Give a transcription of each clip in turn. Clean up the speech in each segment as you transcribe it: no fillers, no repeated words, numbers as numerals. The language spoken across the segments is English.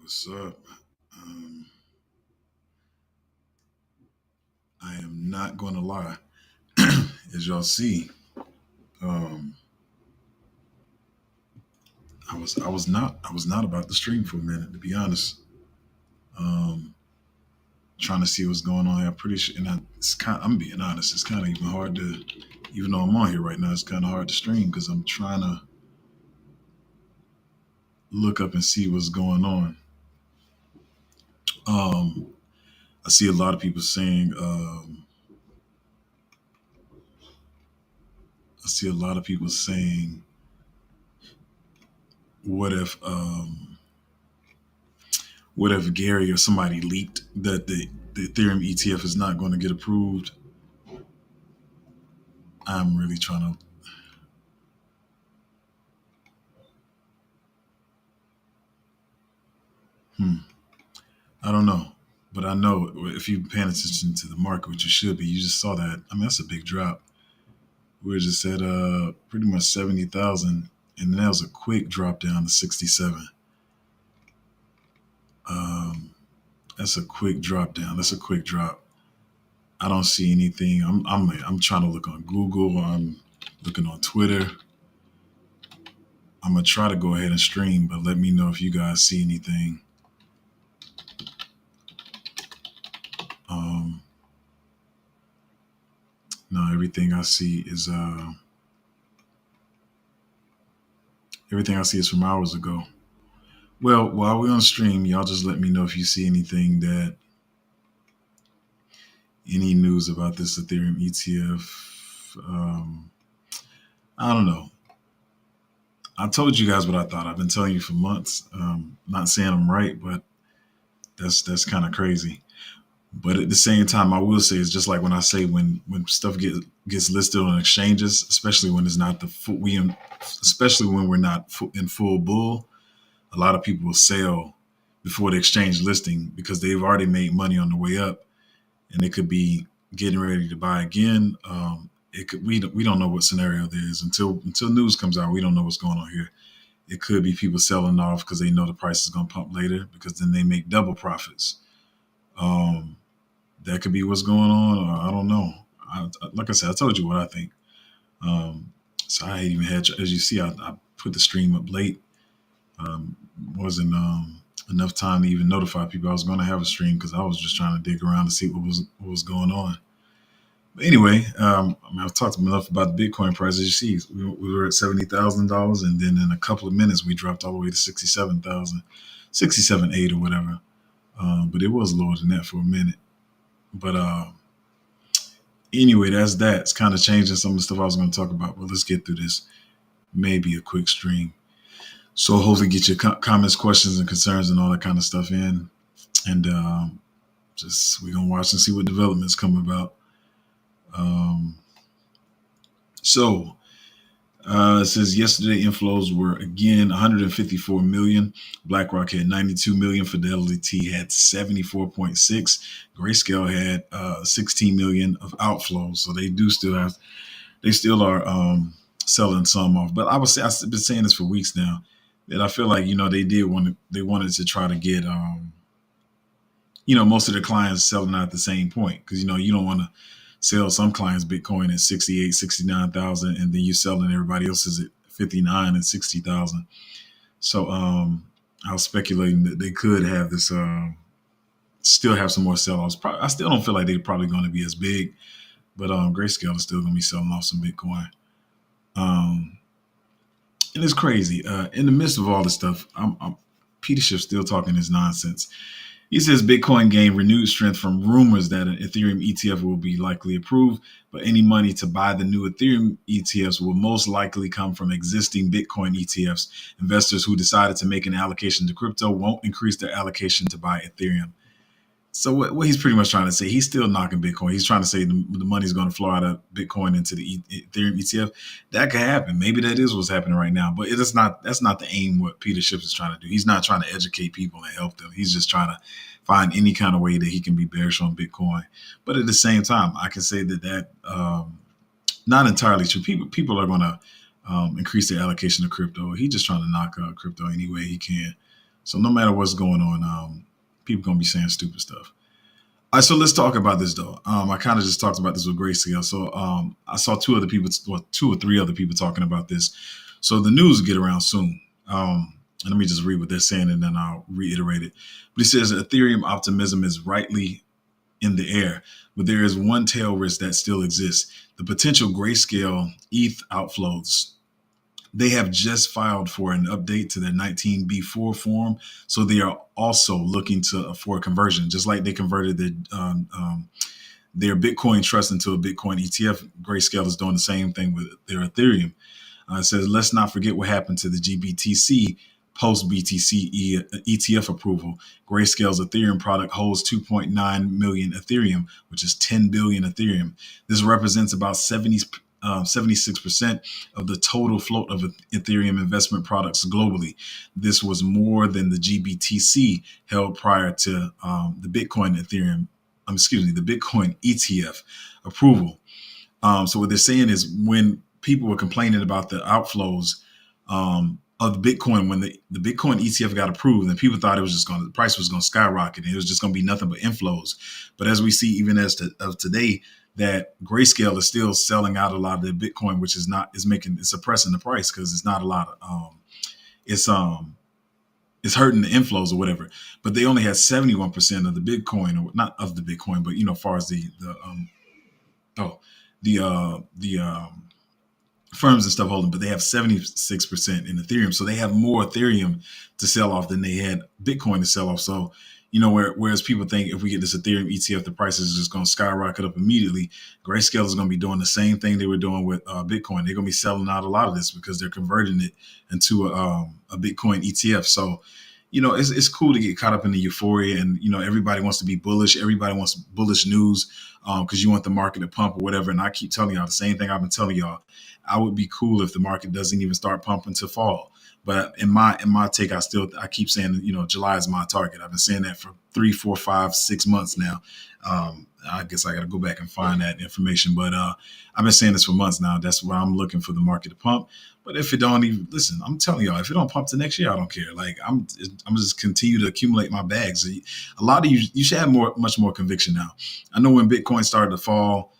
What's up? Um, I am not going to lie. As y'all see, um, I was not about to stream for a minute, to be honest. Um, Trying to see what's going on here. I'm pretty sure, and I'm being honest. It's kind of even hard to, even though I'm on here right now, it's kind of hard to stream because I'm trying to look up and see what's going on. Um, I see a lot of people saying. I see a lot of people saying, "What if?" What if Gary or somebody leaked that the Ethereum ETF is not going to get approved? I'm really trying to. Hmm, I don't know, but I know if you're paying attention to the market, which you should be, you just saw that. I mean, that's a big drop. We were just at pretty much 70,000, and then that was a quick drop down to 67. Um, that's a quick drop down. That's a quick drop. I don't see anything. I'm trying to look on Google. I'm looking on Twitter. I'm gonna try to go ahead and stream, but let me know if you guys see anything. Um, no, everything I see is from hours ago. Well, while we're on stream, y'all just let me know if you see anything that any news about this Ethereum ETF. I don't know. I told you guys what I thought. I've been telling you for months. Not saying I'm right, but that's kind of crazy. But at the same time, I will say it's just like when I say when stuff gets listed on exchanges, especially when it's not the full, especially when we're not in full bull. A lot of people will sell before the exchange listing because they've already made money on the way up, and they could be getting ready to buy again. We don't know what scenario there is until news comes out. We don't know what's going on here. It could be people selling off because they know the price is going to pump later because then they make double profits. Um, that could be what's going on. Or I don't know. Like I said, I told you what I think. So I even had, as you see, I put the stream up late. Um, wasn't enough time to even notify people I was going to have a stream because I was just trying to dig around to see what was going on. But anyway, I mean, I've talked enough about the Bitcoin price. As you see, we were at $70,000, and then in a couple of minutes we dropped all the way to 67,000, 67.8 or whatever. But it was lower than that for a minute. But anyway, that's that. It's kind of changing some of the stuff I was going to talk about. But let's get through this. Maybe a quick stream. So hopefully get your comments, questions, and concerns and all that kind of stuff in. And just we're going to watch and see what developments come about. Um, so it says yesterday inflows were again 154 million. BlackRock had 92 million. Fidelity had 74.6. Grayscale had 16 million of outflows. So they still are selling some off. But I've been saying this for weeks now that I feel like they wanted to try to get most of their clients selling out at the same point because you don't want to sell some clients Bitcoin at 68, 69,000, and then you selling everybody else's at 59 and 60,000. So I was speculating that they could have this, still have some more sell-offs. I still don't feel like they're probably going to be as big, but Grayscale is still going to be selling off some Bitcoin. And it's crazy. In the midst of all this stuff, Peter Schiff still talking this nonsense. He says Bitcoin gained renewed strength from rumors that an Ethereum ETF will be likely approved, but any money to buy the new Ethereum ETFs will most likely come from existing Bitcoin ETFs. Investors who decided to make an allocation to crypto won't increase their allocation to buy Ethereum. So what he's pretty much trying to say, he's still knocking Bitcoin. He's trying to say the money's going to flow out of Bitcoin into the Ethereum ETF. That could happen. Maybe that is what's happening right now. But that's not the aim what Peter Schiff is trying to do. He's not trying to educate people and help them. He's just trying to find any kind of way that he can be bearish on Bitcoin. But at the same time, I can say that not entirely true. People are going to increase their allocation to crypto. He's just trying to knock crypto any way he can. So no matter what's going on, people gonna be saying stupid stuff. All right, so let's talk about this though. I kind of just talked about this with Grayscale. So I saw two other people, well, two or three other people talking about this. So the news will get around soon. And let me just read what they're saying, and then I'll reiterate it. But he says Ethereum optimism is rightly in the air, but there is one tail risk that still exists: the potential Grayscale ETH outflows. They have just filed for an update to their 19B4 form, so they are also looking to for a conversion, just like they converted their Bitcoin trust into a Bitcoin ETF. Grayscale is doing the same thing with their Ethereum. It says, let's not forget what happened to the GBTC post BTC ETF approval. Grayscale's Ethereum product holds 2.9 million Ethereum, which is 10 billion Ethereum. This represents about 76% of the total float of Ethereum investment products globally. This was more than the GBTC held prior to the Bitcoin Ethereum, the Bitcoin ETF approval. So what they're saying is when people were complaining about the outflows of the Bitcoin, when the Bitcoin ETF got approved, and people thought the price was going to skyrocket, and it was just going to be nothing but inflows. But as we see, even of today, that Grayscale is still selling out a lot of their Bitcoin, which is suppressing the price because it's not a lot of it's hurting the inflows or whatever. But they only had 71% of the Bitcoin, or not of the Bitcoin, but as far as the firms and stuff holding, but they have 76% in Ethereum. So they have more Ethereum to sell off than they had Bitcoin to sell off. So, whereas people think if we get this Ethereum ETF, the price is just going to skyrocket up immediately. Grayscale is going to be doing the same thing they were doing with Bitcoin. They're going to be selling out a lot of this because they're converting it into a Bitcoin ETF. So, it's cool to get caught up in the euphoria, and everybody wants to be bullish. Everybody wants bullish news because you want the market to pump or whatever. And I keep telling y'all the same thing I've been telling y'all. I would be cool if the market doesn't even start pumping to fall. But in my take, I keep saying July is my target. I've been saying that for 3, 4, 5, 6 months now. I guess I got to go back and find that information, but I've been saying this for months now. That's why I'm looking for the market to pump. But if it don't even listen, I'm telling y'all, if it don't pump to next year, I don't care. Like I'm just continue to accumulate my bags. A lot of you should have much more conviction now. I know when Bitcoin started to fall,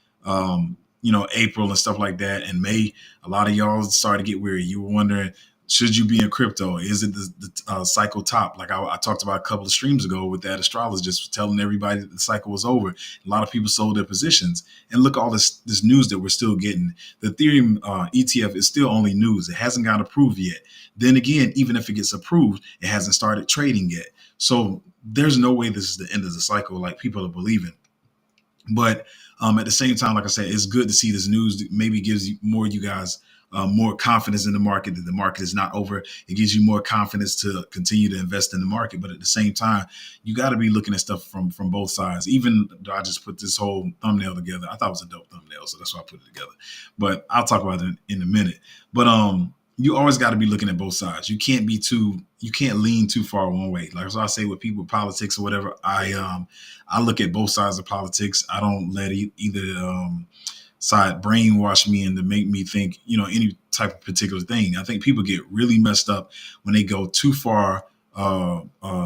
April and stuff like that, and May, a lot of y'all started to get weary. You were wondering, should you be in crypto? Is it the cycle top? Like I talked about a couple of streams ago with that astrologist telling everybody that the cycle was over. A lot of people sold their positions. And look, all this news that we're still getting. The Ethereum ETF is still only news. It hasn't got approved yet. Then again, even if it gets approved, it hasn't started trading yet. So there's no way this is the end of the cycle like people are believing. But at the same time, like I said, it's good to see this news that maybe gives you guys more confidence in the market, that the market is not over. It gives you more confidence to continue to invest in the market. But at the same time, you got to be looking at stuff from both sides. Even though I just put this whole thumbnail together, I thought it was a dope thumbnail, so that's why I put it together. But I'll talk about it in a minute. But you always got to be looking at both sides. You can't lean too far one way. Like as I say with people, politics or whatever, I look at both sides of politics. I don't let either side brainwash me and to make me think, any type of particular thing. I think people get really messed up when they go too far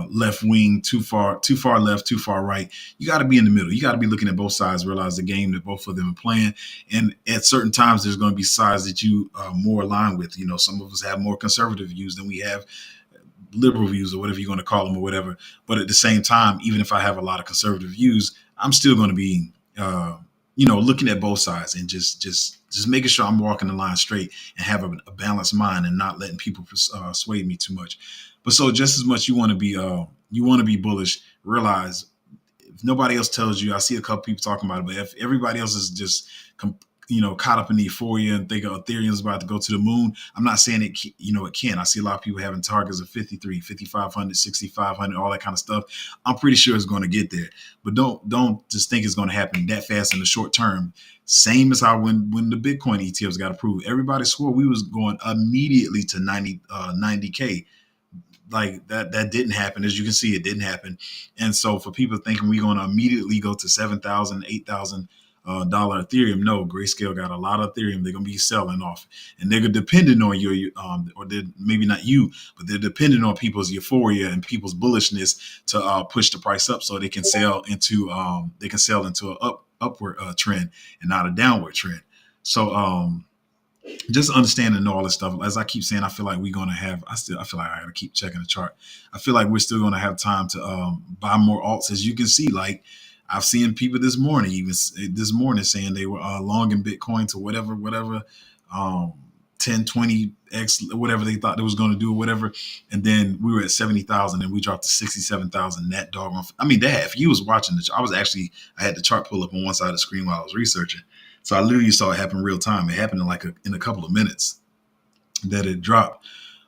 left wing, too far left, too far right. You got to be in the middle. You got to be looking at both sides, realize the game that both of them are playing. And at certain times, there's going to be sides that you are more aligned with. Some of us have more conservative views than we have liberal views, or whatever you're going to call them, or whatever. But at the same time, even if I have a lot of conservative views, I'm still going to be looking at both sides and just making sure I'm walking the line straight and have a balanced mind and not letting people persuade me too much. But so just as much you want to be bullish, realize if nobody else tells you, I see a couple people talking about it, but if everybody else is just caught up in the euphoria and think Ethereum is about to go to the moon, I'm not saying it can't. I see a lot of people having targets of 53, 5,500, 6,500, all that kind of stuff. I'm pretty sure it's going to get there, but don't just think it's going to happen that fast in the short term. Same as how when the Bitcoin ETFs got approved, everybody swore we was going immediately to 90K. Like that didn't happen. As you can see, it didn't happen. And so for people thinking we're going to immediately go to 7,000, 8,000, dollar Ethereum. No, Grayscale got a lot of Ethereum. They're gonna be selling off, and they're depending on or they're maybe not you, but they're depending on people's euphoria and people's bullishness to push the price up, so they can sell into an upward trend and not a downward trend. So just understanding all this stuff. As I keep saying, I feel like we're gonna have. I feel like I gotta keep checking the chart. I feel like we're still gonna have time to buy more alts. As you can see, like I've seen people this morning, even this morning, saying they were long in Bitcoin to whatever, um, 10, 20x, whatever they thought they was going to do, or whatever. And then we were at 70,000 and we dropped to 67,000 that doggone. I mean, that if you was watching I had the chart pull up on one side of the screen while I was researching. So I literally saw it happen real time. It happened in a couple of minutes that it dropped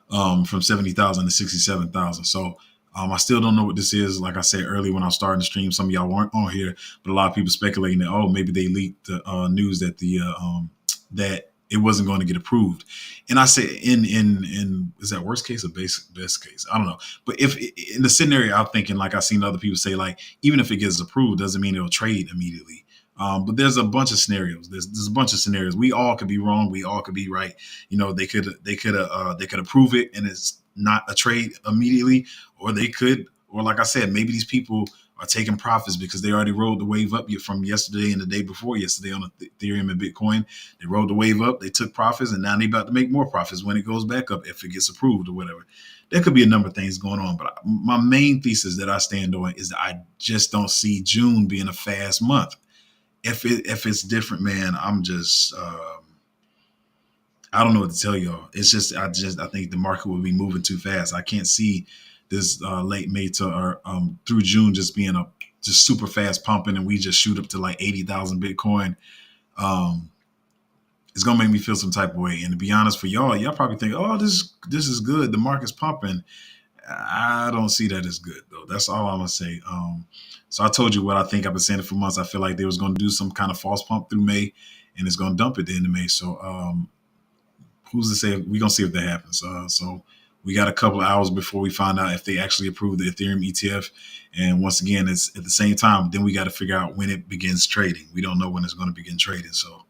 from 70,000 to 67,000. So I still don't know what this is. Like I said earlier when I was starting the stream, some of y'all weren't on here, but a lot of people speculating that, oh, maybe they leaked the news that that it wasn't going to get approved. And I say in is that worst case or best case? I don't know. But if in the scenario I'm thinking, like I've seen other people say, like even if it gets approved, doesn't mean it'll trade immediately. But there's a bunch of scenarios. There's a bunch of scenarios. We all could be wrong. We all could be right. You know, they could approve it and it's not a trade immediately, or they could, or like I said, maybe these people are taking profits because they already rolled the wave up from yesterday and the day before yesterday on Ethereum and Bitcoin. They rolled the wave up, they took profits, and now they about to make more profits when it goes back up if it gets approved or whatever. There could be a number of things going on, but my main thesis that I stand on is that I just don't see June being a fast month. If it's different, man, I'm just I don't know what to tell y'all. It's just I think the market will be moving too fast. I can't see this late May to through June just being a just super fast pumping and we just shoot up to like 80,000 Bitcoin. It's gonna make me feel some type of way. And to be honest, for y'all probably think, oh, this is good. The market's pumping. I don't see that as good though. That's all I'm gonna say. So I told you what I think. I've been saying it for months. I feel like they was gonna do some kind of false pump through May, and it's gonna dump at the end of May. So who's to say? We're gonna see if that happens. So we got a couple of hours before we find out if they actually approve the Ethereum ETF. And once again, it's at the same time. Then we got to figure out when it begins trading. We don't know when it's going to begin trading. So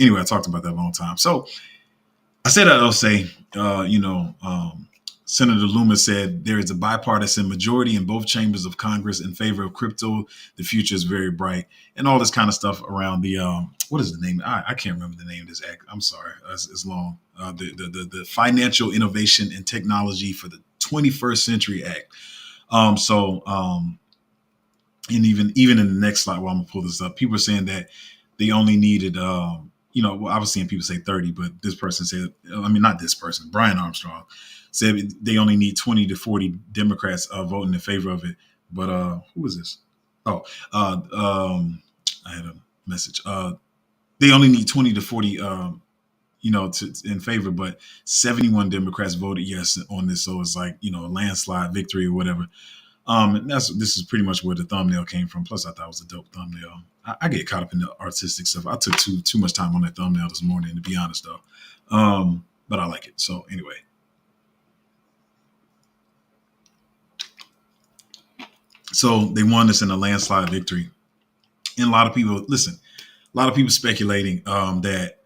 anyway, I talked about that a long time. So I said I'll say, Senator Loomis said there is a bipartisan majority in both chambers of Congress in favor of crypto. The future is very bright, and all this kind of stuff around the what is the name? I can't remember the name of this act. I'm sorry, it's long. The Financial Innovation and Technology for the 21st Century Act. And even in the next slide, while I'm gonna pull this up, people are saying that they only needed well, I was seeing people say 30, but this person said, I mean, not this person, Brian Armstrong said they only need 20 to 40 Democrats voting in favor of it. But who is this? Oh, I had a message. They only need 20 to 40, in favor, but 71 Democrats voted yes on this. So it's like, a landslide victory or whatever. And this is pretty much where the thumbnail came from. Plus, I thought it was a dope thumbnail. I get caught up in the artistic stuff. I took too much time on that thumbnail this morning, to be honest, though. But I like it. So anyway. So they won this in a landslide victory. And a lot of people speculating that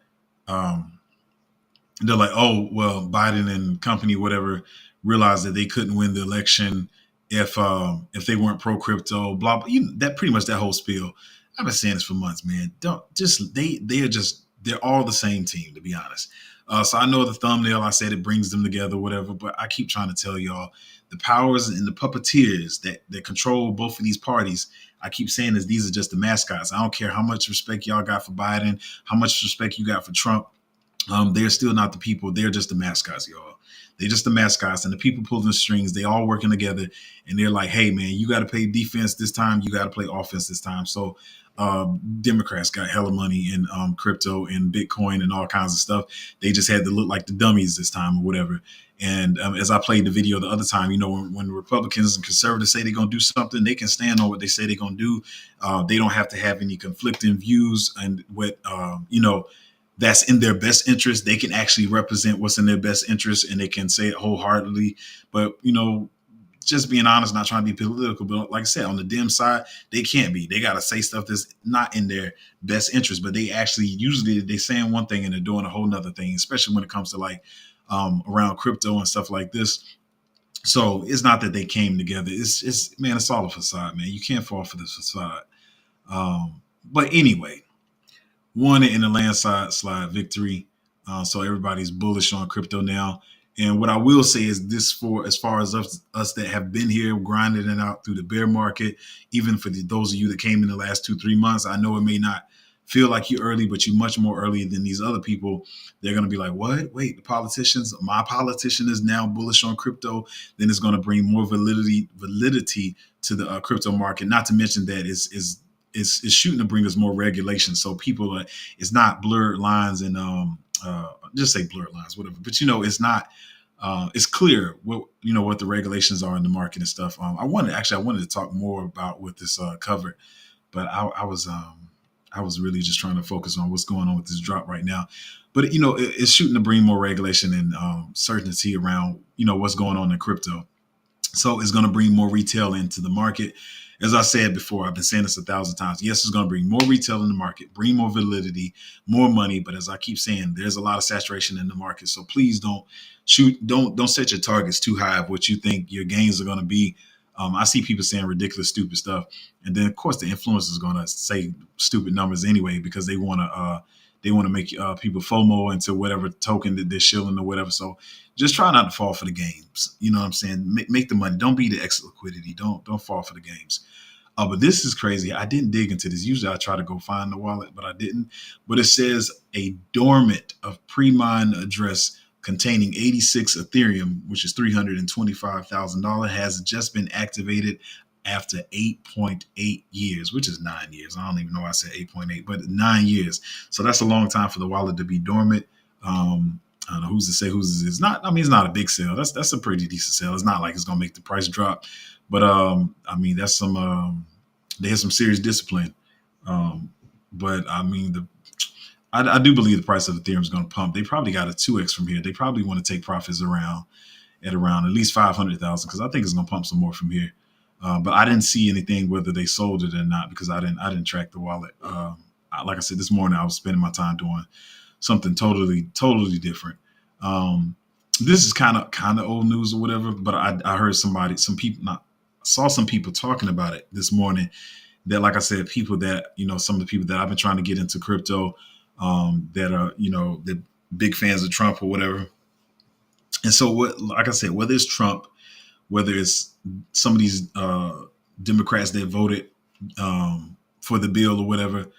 they're like, oh, well, Biden and company, whatever, realized that they couldn't win the election if they weren't pro crypto, blah, blah. That pretty much that whole spiel. I've been saying this for months, man. They're all the same team, to be honest. So I know the thumbnail, I said it brings them together, whatever, but I keep trying to tell y'all the powers and the puppeteers that control both of these parties. I keep saying is these are just the mascots. I don't care how much respect y'all got for Biden, how much respect you got for Trump. They're still not the people. They're just the mascots, y'all. They're just the mascots, and the people pulling the strings. They all working together, and they're like, "Hey, man, you got to play defense this time. You got to play offense this time." So, Democrats got hella money in crypto and Bitcoin and all kinds of stuff. They just had to look like the dummies this time or whatever. And as I played the video the other time, when Republicans and conservatives say they're gonna do something, they can stand on what they say they're gonna do. They don't have to have any conflicting views, and what that's in their best interest. They can actually represent what's in their best interest, and they can say it wholeheartedly. But just being honest, not trying to be political. But like I said, on the dim side, they can't be. They got to say stuff that's not in their best interest. But they actually usually they're saying one thing and they're doing a whole nother thing, especially when it comes to like around crypto and stuff like this. So it's not that they came together. It's man, it's all a facade, man. You can't fall for this facade. But anyway, won it in a landslide victory. So everybody's bullish on crypto now. And what I will say is this: for as far as us that have been here grinding it out through the bear market, even for those of you that came in the last 2-3 months, I know it may not feel like you're early, but you're much more early than these other people. They're going to be like, what? Wait, the politicians, my politician is now bullish on crypto. Then it's going to bring more validity to the crypto market. Not to mention that it's shooting to bring us more regulation. So people, it's not blurred lines and just say blurred lines, whatever. But it's not. It's clear what the regulations are in the market and stuff. I wanted to talk more about what this covered, but I was really just trying to focus on what's going on with this drop right now. But it's shooting to bring more regulation and certainty around what's going on in crypto. So it's going to bring more retail into the market. As I said before, I've been saying this 1,000 times. Yes, it's going to bring more retail in the market, bring more validity, more money. But as I keep saying, there's a lot of saturation in the market. So please don't set your targets too high of what you think your gains are going to be. I see people saying ridiculous, stupid stuff, and then of course the influencers is going to say stupid numbers anyway because they want to make people FOMO into whatever token that they're shilling or whatever. So just try not to fall for the games. You know what I'm saying? Make the money. Don't be the extra liquidity. Don't fall for the games. But this is crazy. I didn't dig into this. Usually I try to go find the wallet, but I didn't. But it says a dormant of pre-mine address containing 86 Ethereum, which is $325,000, has just been activated after 8.8 years, which is 9 years. I don't even know why I said 8.8, but 9 years. So that's a long time for the wallet to be dormant. I don't know who's to say who's it's not. I mean, it's not a big sale. That's a pretty decent sale. It's not like it's gonna make the price drop, but I mean that's some they have some serious discipline. But I mean I do believe the price of Ethereum is going to pump. They probably got a 2x from here. They probably want to take profits around at least 500,000 because I think it's going to pump some more from here. But I didn't see anything whether they sold it or not because I didn't track the wallet. Like I said this morning, I was spending my time doing something totally different. This is kind of old news or whatever, but I heard saw some people talking about it this morning. That, like I said, people that some of the people that I've been trying to get into crypto. That are the big fans of Trump or whatever. And so like I said, whether it's Trump, whether it's some of these Democrats that voted for the bill or whatever,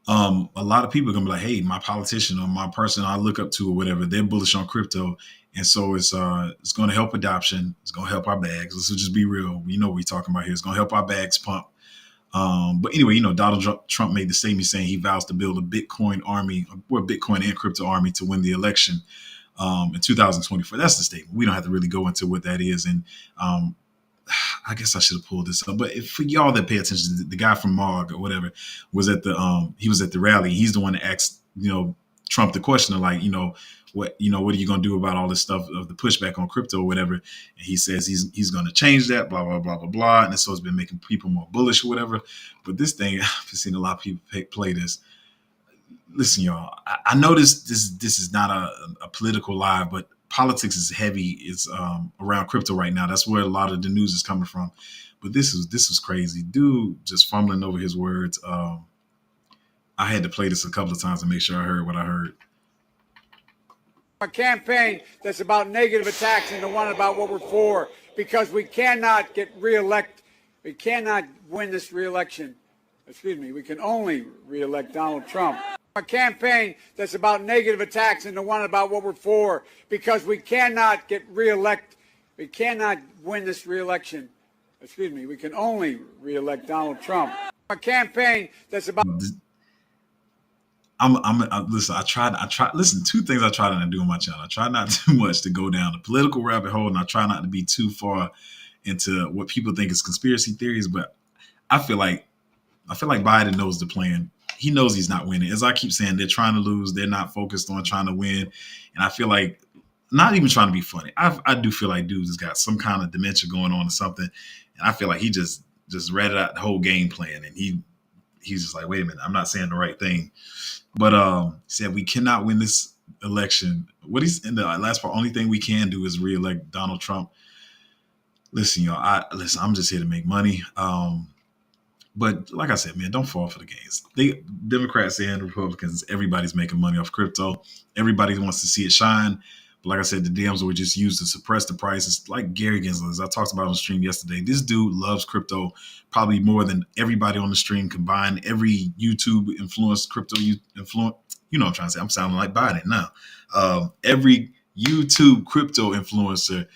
a lot of people are gonna be like, hey, my politician or my person I look up to or whatever, they're bullish on crypto. And so it's going to help adoption. It's going to help our bags. Let's just be real. We know what we're talking about here. It's going to help our bags pump. But anyway, Donald Trump made the statement saying he vows to build a Bitcoin army, or Bitcoin and crypto army to win the election in 2024. That's the statement. We don't have to really go into what that is. And I guess I should have pulled this up. But for y'all that pay attention, the guy from MOG or whatever was at the rally. He's the one that asked Trump the question of like what are you going to do about all this stuff of the pushback on crypto or whatever? And he says he's going to change that, blah, blah, blah, blah, blah. And so it's been making people more bullish or whatever. But this thing, I've seen a lot of people play this. Listen, y'all, I know this is not a political live, but politics is heavy. It's around crypto right now. That's where a lot of the news is coming from. But this was crazy. Dude just fumbling over his words. I had to play this a couple of times to make sure I heard what I heard. A campaign that's about negative attacks and the one about what we're for, because we cannot get reelected. We cannot win this reelection. Excuse me, we can only reelect Donald Trump. A campaign that's about negative attacks and the one about what we're for, because we cannot get reelected. We cannot win this reelection. Excuse me, we can only reelect Donald Trump. A campaign that's about Listen, I try. Listen, two things I try not to do on my channel. I try not too much to go down the political rabbit hole, and I try not to be too far into what people think is conspiracy theories. But I feel like Biden knows the plan. He knows he's not winning. As I keep saying, they're trying to lose. They're not focused on trying to win. And I feel like not even trying to be funny. I do feel like dude has got some kind of dementia going on or something, and I feel like he just read it out the whole game plan, and he's just like, wait a minute, I'm not saying the right thing. But said we cannot win this election. What he's in the last part, only thing we can do is reelect Donald Trump. Listen, y'all, I'm just here to make money. But like I said, man, don't fall for the games. They Democrats and Republicans, everybody's making money off crypto. Everybody wants to see it shine. But like I said, the DMs were just used to suppress the prices. Like Gary Gensler, as I talked about on the stream yesterday, this dude loves crypto probably more than everybody on the stream combined. Every YouTube influenced crypto influence, you know what I'm trying to say. I'm sounding like Biden now. Every YouTube crypto influencer,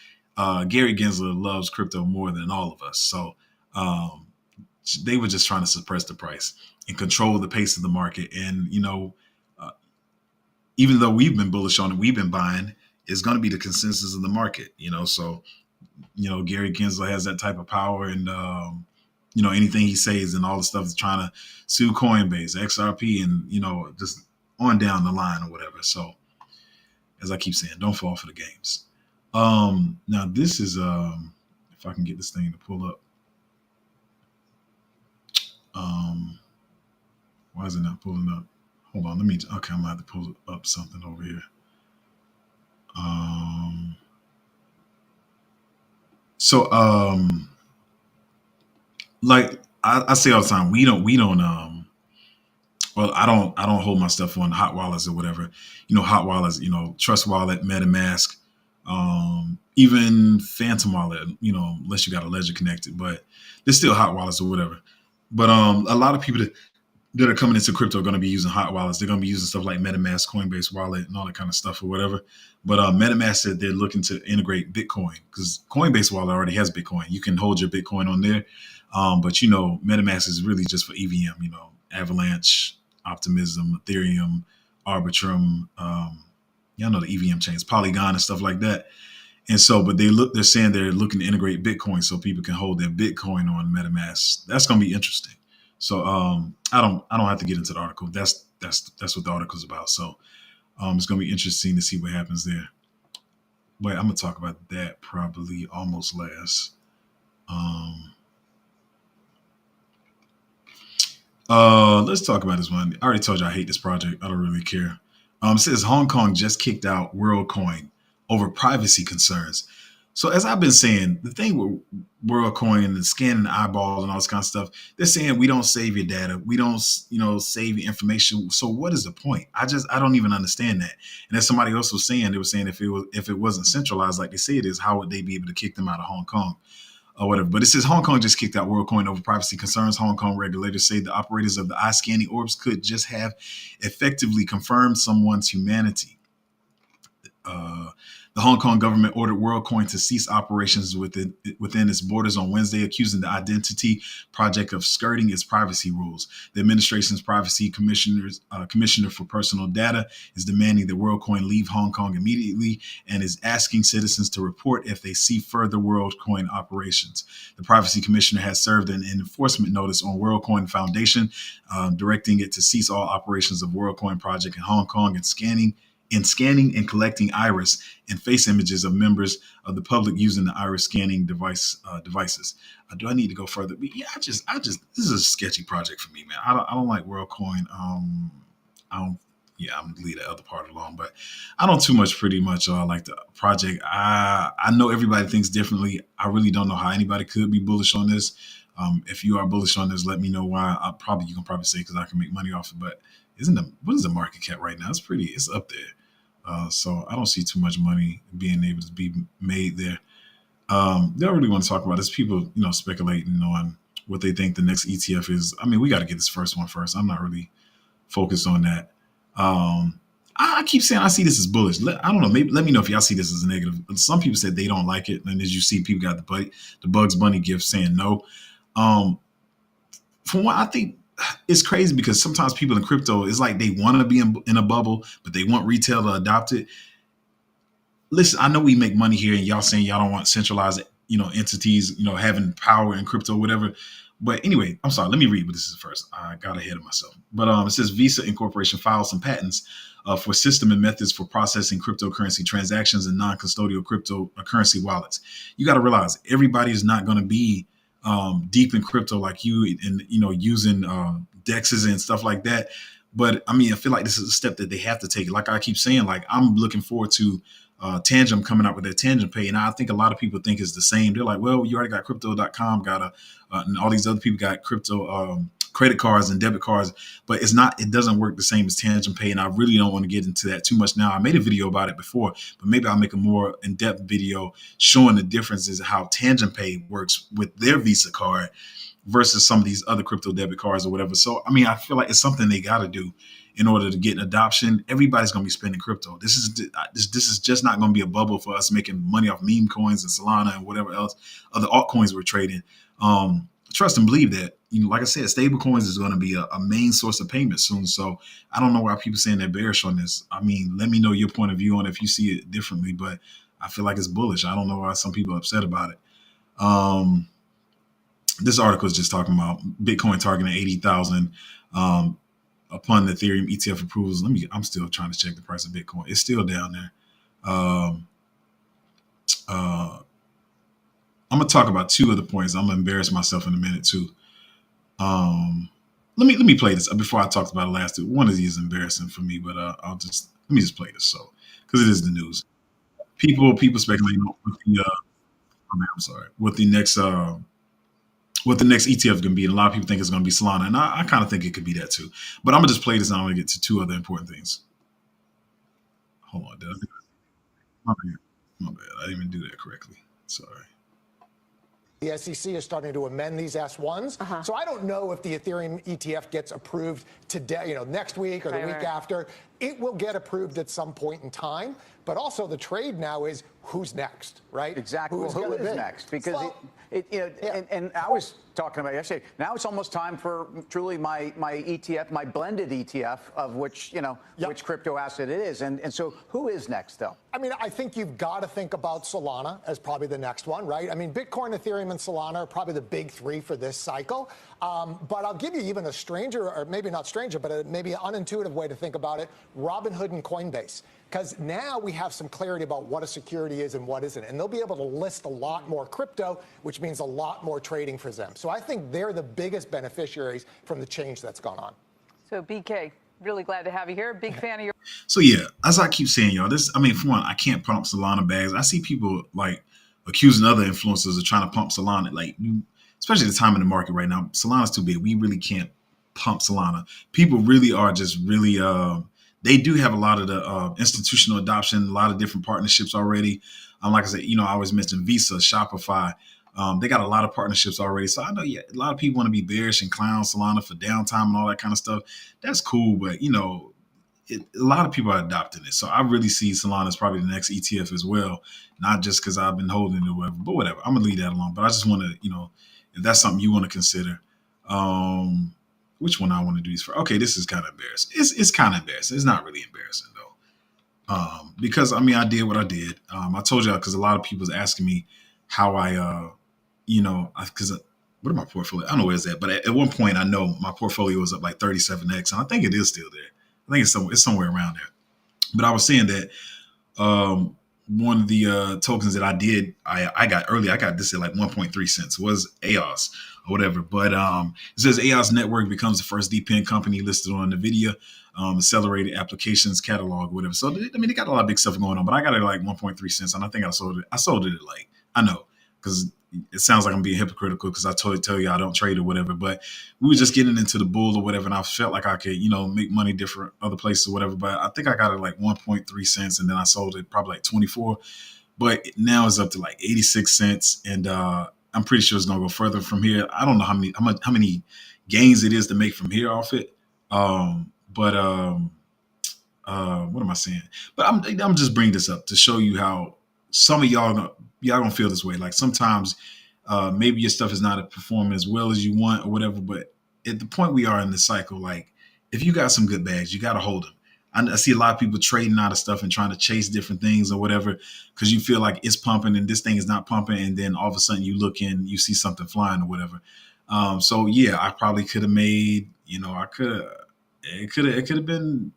Gary Gensler loves crypto more than all of us. So they were just trying to suppress the price and control the pace of the market. And, uh, even though we've been bullish on it, we've been buying, it's going to be the consensus of the market, So, Gary Gensler has that type of power, and, anything he says and all the stuff that's trying to sue Coinbase, XRP, and, just on down the line or whatever. So, as I keep saying, don't fall for the games. Now this is, if I can get this thing to pull up. Why is it not pulling up? Hold on, okay, I'm gonna have to pull up something over here. So like I say all the time, we don't well, I don't hold my stuff on hot wallets or whatever. Hot wallets, Trust Wallet, MetaMask, even Phantom Wallet, unless you got a ledger connected, but there's still hot wallets or whatever. But a lot of people that are coming into crypto are going to be using hot wallets. They're going to be using stuff like MetaMask, Coinbase Wallet, and all that kind of stuff or whatever. But MetaMask said they're looking to integrate Bitcoin because Coinbase Wallet already has Bitcoin. You can hold your Bitcoin on there. But, MetaMask is really just for EVM, Avalanche, Optimism, Ethereum, Arbitrum, y'all know the EVM chains, Polygon and stuff like that. And so, but they're saying they're looking to integrate Bitcoin so people can hold their Bitcoin on MetaMask. That's going to be interesting. So I don't have to get into the article. That's what the article's about. So it's going to be interesting to see what happens there. But I'm going to talk about that probably almost last. Let's talk about this one. I already told you I hate this project. I don't really care. It says Hong Kong just kicked out WorldCoin over privacy concerns. So as I've been saying, the thing with WorldCoin and scanning eyeballs and all this kind of stuff, they're saying we don't save your data, we don't, save your information. So what is the point? I don't even understand that. And as somebody else was saying, they were saying if it wasn't centralized like they say it is, how would they be able to kick them out of Hong Kong? Or whatever. But it says Hong Kong just kicked out WorldCoin over privacy concerns. Hong Kong regulators say the operators of the eye scanning orbs could just have effectively confirmed someone's humanity. The Hong Kong government ordered WorldCoin to cease operations within its borders on Wednesday, accusing the Identity Project of skirting its privacy rules. The administration's privacy commissioner for personal data is demanding that WorldCoin leave Hong Kong immediately and is asking citizens to report if they see further WorldCoin operations. The privacy commissioner has served an enforcement notice on WorldCoin Foundation, directing it to cease all operations of WorldCoin project in Hong Kong and scanning and collecting iris and face images of members of the public using the iris scanning devices. Do I need to go further? But yeah, I just this is a sketchy project for me, man. I don't like WorldCoin. I don't. Yeah, I'm gonna leave that other part alone, but I don't too much. Pretty much like the project. I know everybody thinks differently. I really don't know how anybody could be bullish on this. If you are bullish on this, let me know why. You can probably say because I can make money off it, but what is the market cap right now? It's up there. So I don't see too much money being able to be made there. They don't really want to talk about this. People, speculating on what they think the next ETF is. I mean, we got to get this first one first. I'm not really focused on that. I keep saying I see this as bullish. I don't know. Maybe let me know if y'all see this as a negative. Some people said they don't like it, and as you see, people got the Bugs Bunny gift saying no. From what I think, it's crazy because sometimes people in crypto, it's like they want to be in a bubble, but they want retail to adopt it. Listen, I know we make money here, and y'all saying y'all don't want centralized, entities, having power in crypto, whatever. But anyway, I'm sorry. Let me read what this is first. I got ahead of myself. But it says Visa Incorporation filed some patents for system and methods for processing cryptocurrency transactions and non-custodial cryptocurrency wallets. You got to realize everybody is not going to be deep in crypto like you, and using dexes and stuff like that. But I mean, I feel like this is a step that they have to take. Like I keep saying, like I'm looking forward to Tangent coming out with their Tangent Pay, and I think a lot of people think it's the same. They're like, well, you already got Crypto.com, and all these other people got crypto credit cards and debit cards, but it's not. It doesn't work the same as Tangent Pay, and I really don't want to get into that too much now. I made a video about it before, but maybe I'll make a more in-depth video showing the differences of how Tangent Pay works with their Visa card versus some of these other crypto debit cards or whatever. So, I mean, I feel like it's something they got to do in order to get an adoption. Everybody's going to be spending crypto. This is just not going to be a bubble for us making money off meme coins and Solana and whatever else other altcoins we're trading. Trust and believe that, like I said, stable coins is going to be a main source of payment soon. So I don't know why people saying they're bearish on this. I mean, let me know your point of view on it if you see it differently, but I feel like it's bullish. I don't know why some people are upset about it. This article is just talking about Bitcoin targeting 80,000 upon the Ethereum ETF approvals. I'm still trying to check the price of Bitcoin. It's still down there. I'm gonna talk about two other points. I'm gonna embarrass myself in a minute too. Let me play this before I talked about it last. One of these is embarrassing for me, but let me just play this because it is the news. People speculating with the I'm sorry, what the next ETF is going to be. And a lot of people think it's going to be Solana. And I kind of think it could be that too. But I'm going to just play this and I'm going to get to two other important things. Hold on. My bad. I didn't even do that correctly. Sorry. The SEC is starting to amend these S1s. So I don't know if the Ethereum ETF gets approved today, next week or the week after. It will get approved at some point in time. But also the trade now is who's next, right? Exactly. Who is next? Because and I was talking about yesterday. Now it's almost time for truly my ETF, my blended ETF of which which crypto asset it is. And so who is next though? I mean, I think you've got to think about Solana as probably the next one, right? I mean, Bitcoin, Ethereum, and Solana are probably the big three for this cycle. But I'll give you even a stranger, or maybe not stranger, but maybe an unintuitive way to think about it: Robinhood and Coinbase. Because now we have some clarity about what a security is and what isn't. And they'll be able to list a lot more crypto, which means a lot more trading for them. So I think they're the biggest beneficiaries from the change that's gone on. So, BK, really glad to have you here. Big fan of your. So, yeah, as I keep saying, y'all, for one, I can't pump Solana bags. I see people like accusing other influencers of trying to pump Solana. Like, especially the time in the market right now, Solana's too big. We really can't pump Solana. People really are just really they do have a lot of the institutional adoption, a lot of different partnerships already. Like I said, I always mention Visa, Shopify. They got a lot of partnerships already. So I know, a lot of people want to be bearish and clown Solana for downtime and all that kind of stuff. That's cool. But, a lot of people are adopting it. So I really see Solana as probably the next ETF as well. Not just because I've been holding it or whatever, but whatever. I'm going to leave that alone. But I just want to, if that's something you want to consider. Which one I want to do these for? Okay, this is kind of embarrassing. It's kind of embarrassing. It's not really embarrassing though, because I did what I did. I told y'all because a lot of people was asking me how I, because what are my portfolio? I don't know where it's at, but at one point I know my portfolio was up like 37x, and I think it is still there. I think it's somewhere around there. But I was saying that one of the tokens that I got early, I got this at like 1.3 cents, was EOS or whatever. But it says EOS Network becomes the first DePIN company listed on NVIDIA accelerated applications catalog, whatever. So they got a lot of big stuff going on. But I got it at like 1.3 cents, and I think I sold it at like, I know, because it sounds like I'm being hypocritical because I tell you I don't trade or whatever, but we were just getting into the bull or whatever, and I felt like I could, make money different other places or whatever. But I think I got it like 1.3 cents, and then I sold it probably like 24. But now it's up to like 86 cents, and I'm pretty sure it's gonna go further from here. I don't know how many gains it is to make from here off it. What am I saying? But I'm just bringing this up to show you how some of y'all gonna feel this way. Like sometimes maybe your stuff is not performing as well as you want or whatever, but at the point we are in the cycle, like if you got some good bags, you got to hold them. I see a lot of people trading out of stuff and trying to chase different things or whatever because you feel like it's pumping and this thing is not pumping, and then all of a sudden you look in, you see something flying or whatever. So yeah, I probably could have made, it could have been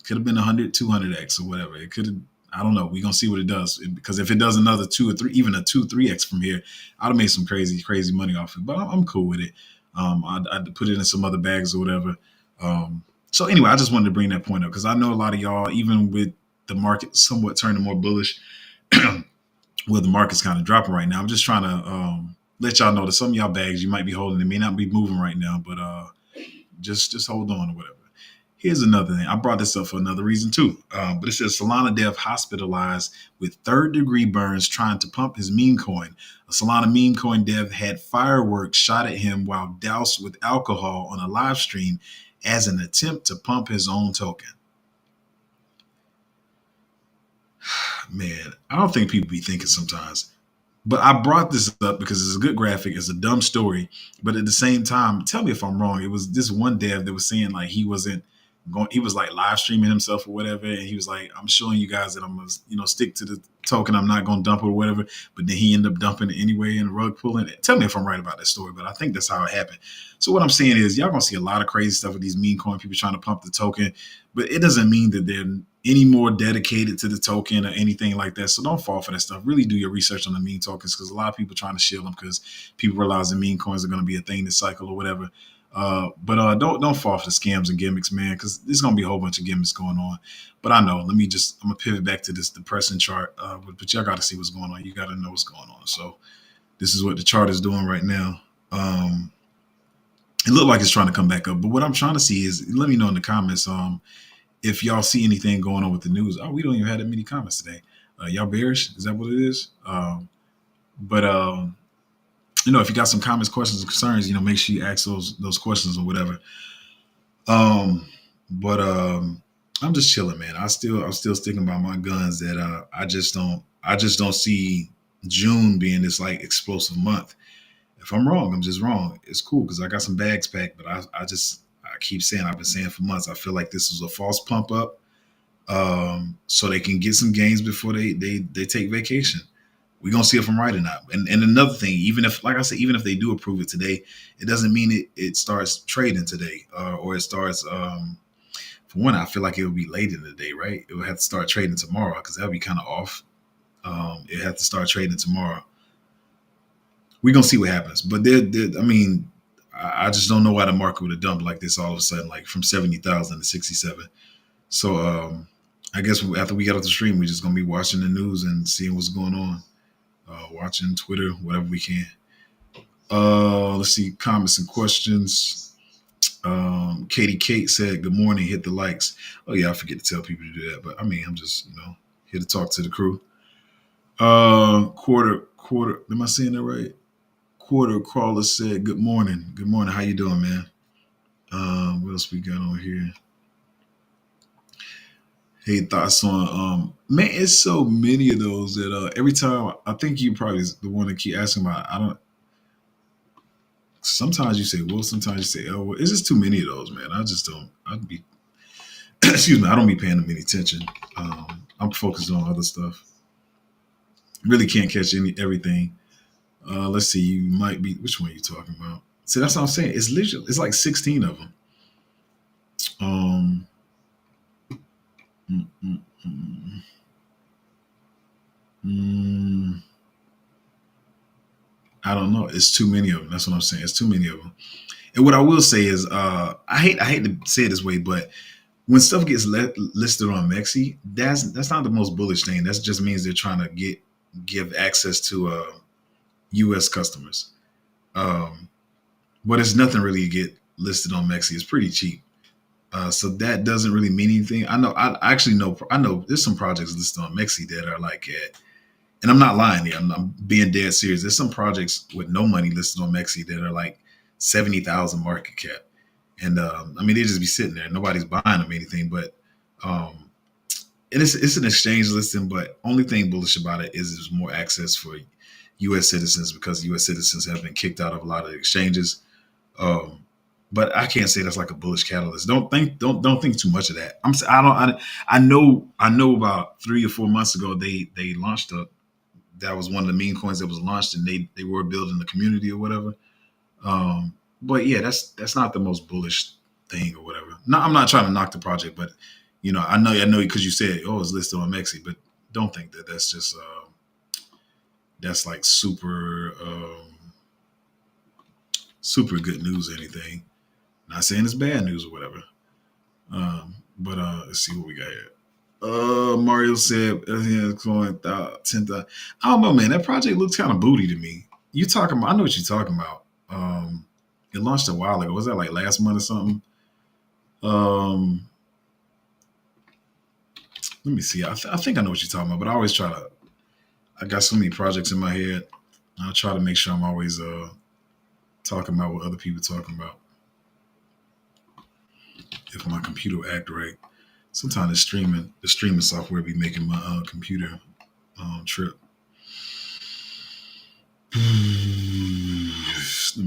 Could have been 100, 200x or whatever. It could have. I don't know. We're gonna see what it does, because if it does another 2 or 3, even a 2, 3x from here, I'd have made some crazy money off it. But I'm cool with it. I'd put it in some other bags or whatever. So anyway, I just wanted to bring that point up because I know a lot of y'all, even with the market somewhat turning more bullish, well, the market's kind of dropping right now. I'm just trying to let y'all know that some of y'all bags you might be holding, it may not be moving right now, but just hold on or whatever. Here's another thing. I brought this up for another reason too. But it says Solana dev hospitalized with third-degree burns trying to pump his meme coin. A Solana meme coin dev had fireworks shot at him while doused with alcohol on a live stream as an attempt to pump his own token. Man, I don't think people be thinking sometimes. But I brought this up because it's a good graphic. It's a dumb story. But at the same time, tell me if I'm wrong. It was this one dev that was saying like he wasn't going, he was like live streaming himself or whatever. And he was like, I'm showing you guys that I'm going to, stick to the token. I'm not going to dump it or whatever. But then he ended up dumping it anyway and rug pulling it. Tell me if I'm right about that story. But I think that's how it happened. So what I'm saying is y'all going to see a lot of crazy stuff with these meme coin people trying to pump the token. But it doesn't mean that they're any more dedicated to the token or anything like that. So don't fall for that stuff. Really do your research on the meme tokens, because a lot of people trying to shield them because people realize the meme coins are going to be a thing this cycle or whatever. But don't fall for the scams and gimmicks, man, because there's going to be a whole bunch of gimmicks going on. But I know, I'm going to pivot back to this depressing chart. But y'all got to see what's going on. You got to know what's going on. So this is what the chart is doing right now. It looked like it's trying to come back up. But what I'm trying to see is, let me know in the comments, if y'all see anything going on with the news. Oh, we don't even have that many comments today. Y'all bearish? Is that what it is? But if you got some comments, questions, and concerns, make sure you ask those questions or whatever. But I'm just chilling, man. I'm still sticking by my guns that I just don't see June being this like explosive month. If I'm wrong, I'm just wrong. It's cool because I got some bags packed, but I keep saying, I've been saying for months, I feel like this was a false pump up, so they can get some gains before they take vacation. We're going to see if I'm right or not. And another thing, even if, like I said, even if they do approve it today, it doesn't mean it starts trading today, or it starts, for one, I feel like it will be late in the day, right? It will have to start trading tomorrow because that'll be kind of off. It have to start trading tomorrow. We're going to see what happens. But I just don't know why the market would have dumped like this all of a sudden, like from 70,000 to 67. So I guess after we get off the stream, we're just going to be watching the news and seeing what's going on. Watching Twitter, whatever we can. Let's see, comments and questions. Katie Kate said, good morning, hit the likes. Oh yeah, I forget to tell people to do that. But I'm just, here to talk to the crew. Quarter, am I saying that right? Quarter Crawler said, good morning. Good morning. How you doing, man? What else we got on here? Hey, thoughts on man, it's so many of those that every time, I think you probably is the one that keep asking about. Sometimes you say well, sometimes you say oh, well. It's just too many of those, man. I'd be excuse me, I don't be paying them any attention. I'm focused on other stuff. Really can't catch everything. Let's see, you might be, which one are you talking about? See, that's what I'm saying. It's literally, it's like 16 of them. I don't know. It's too many of them. That's what I'm saying. It's too many of them. And what I will say is, I hate to say it this way, but when stuff gets listed on Mexi, that's not the most bullish thing. That just means they're trying to give access to U.S. customers. But it's nothing really to get listed on Mexi. It's pretty cheap. So that doesn't really mean anything. I know there's some projects listed on Mexi that are like and I'm not lying here. I'm being dead serious. There's some projects with no money listed on Mexi that are like 70,000 market cap. And they just be sitting there. Nobody's buying them or anything, but and it's an exchange listing, but only thing bullish about it is there's more access for U.S. citizens because U.S. citizens have been kicked out of a lot of exchanges. But I can't say that's like a bullish catalyst. Don't think too much of that. I know about 3 or 4 months ago they launched that was one of the meme coins that was launched, and they were building the community or whatever. But yeah, that's not the most bullish thing or whatever. No, I'm not trying to knock the project, but I know because you said, oh, it's listed on Mexi, but don't think that that's just that's like super good news or anything. Not saying it's bad news or whatever. But let's see what we got here. Mario said, it's going 10,000. I don't know, man. That project looks kind of booty to me. You talking about? I know what you're talking about. It launched a while ago. Was that like last month or something? Let me see. I think I know what you're talking about, but I always try to. I got so many projects in my head. I try to make sure I'm always talking about what other people talking about. If my computer act right, sometimes the streaming software be making my computer trip. Let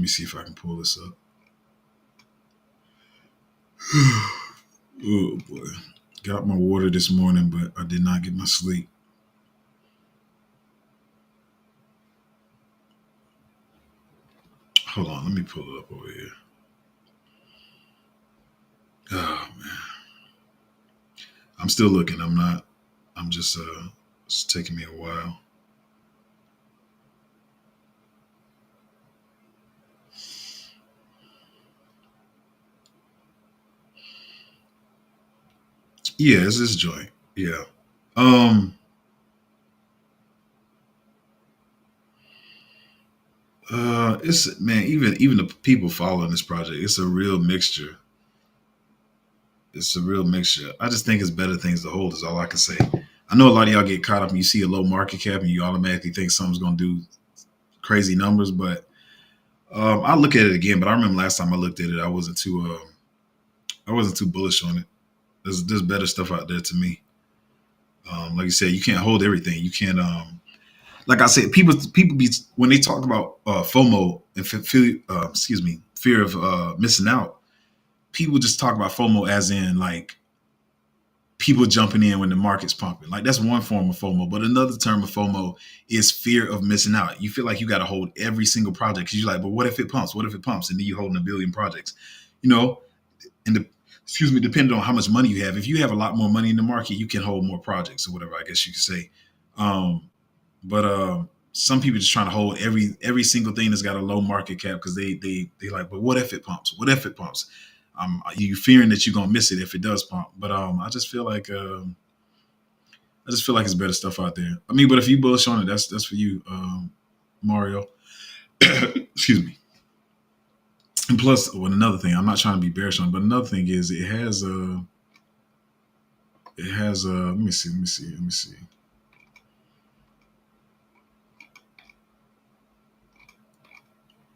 me see if I can pull this up. Oh boy. Got my water this morning, but I did not get my sleep. Hold on, let me pull it up over here. Oh man. I'm still looking. I'm just it's taking me a while. Yeah, it's this joint. Yeah. It's man, even the people following this project, it's a real mixture. It's a real mixture. I just think it's better things to hold is all I can say. I know a lot of y'all get caught up and you see a low market cap and you automatically think something's gonna do crazy numbers, but I look at it again. But I remember last time I looked at it, I wasn't too bullish on it. There's better stuff out there to me. Like you said, you can't hold everything. You can't like I said, people be when they talk about FOMO and fear of missing out. People just talk about FOMO as in like people jumping in when the market's pumping. Like that's one form of FOMO, but another term of FOMO is fear of missing out. You feel like you got to hold every single project because you're like, but what if it pumps? What if it pumps? And then you're holding a billion projects, you know. And depending on how much money you have. If you have a lot more money in the market, you can hold more projects or whatever. I guess you could say. But some people just trying to hold every single thing that's got a low market cap because they like, but what if it pumps? What if it pumps? You fearing that you're gonna miss it if it does pump. But I just feel like it's better stuff out there. I mean, but if you bullish on it, that's for you, Mario. Excuse me. And plus, another thing, I'm not trying to be bearish on, but another thing is it has let me see.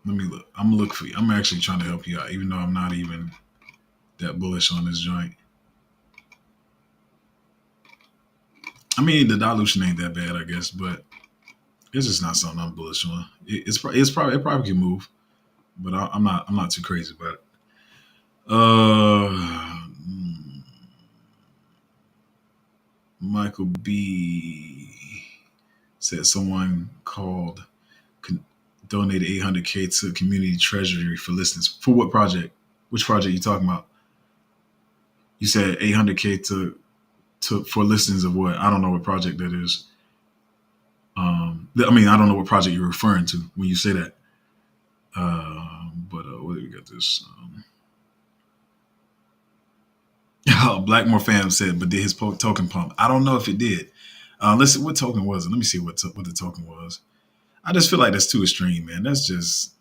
Let me look. I'm gonna look for you. I'm actually trying to help you out, even though I'm not even that bullish on this joint. I mean, the dilution ain't that bad, I guess, but it's just not something I'm bullish on. It probably can move, but I'm not too crazy about it. Michael B said someone called donated 800K to community treasury for listings. For what project? Which project you talking about? You said 800K for listings of what? I don't know what project that is. I mean, I don't know what project you're referring to when you say that. But what do we got this? Blackmore fam said, but did his token pump? I don't know if it did. Let's see what token was it. Let me see what the token was. I just feel like that's too extreme, man. That's just.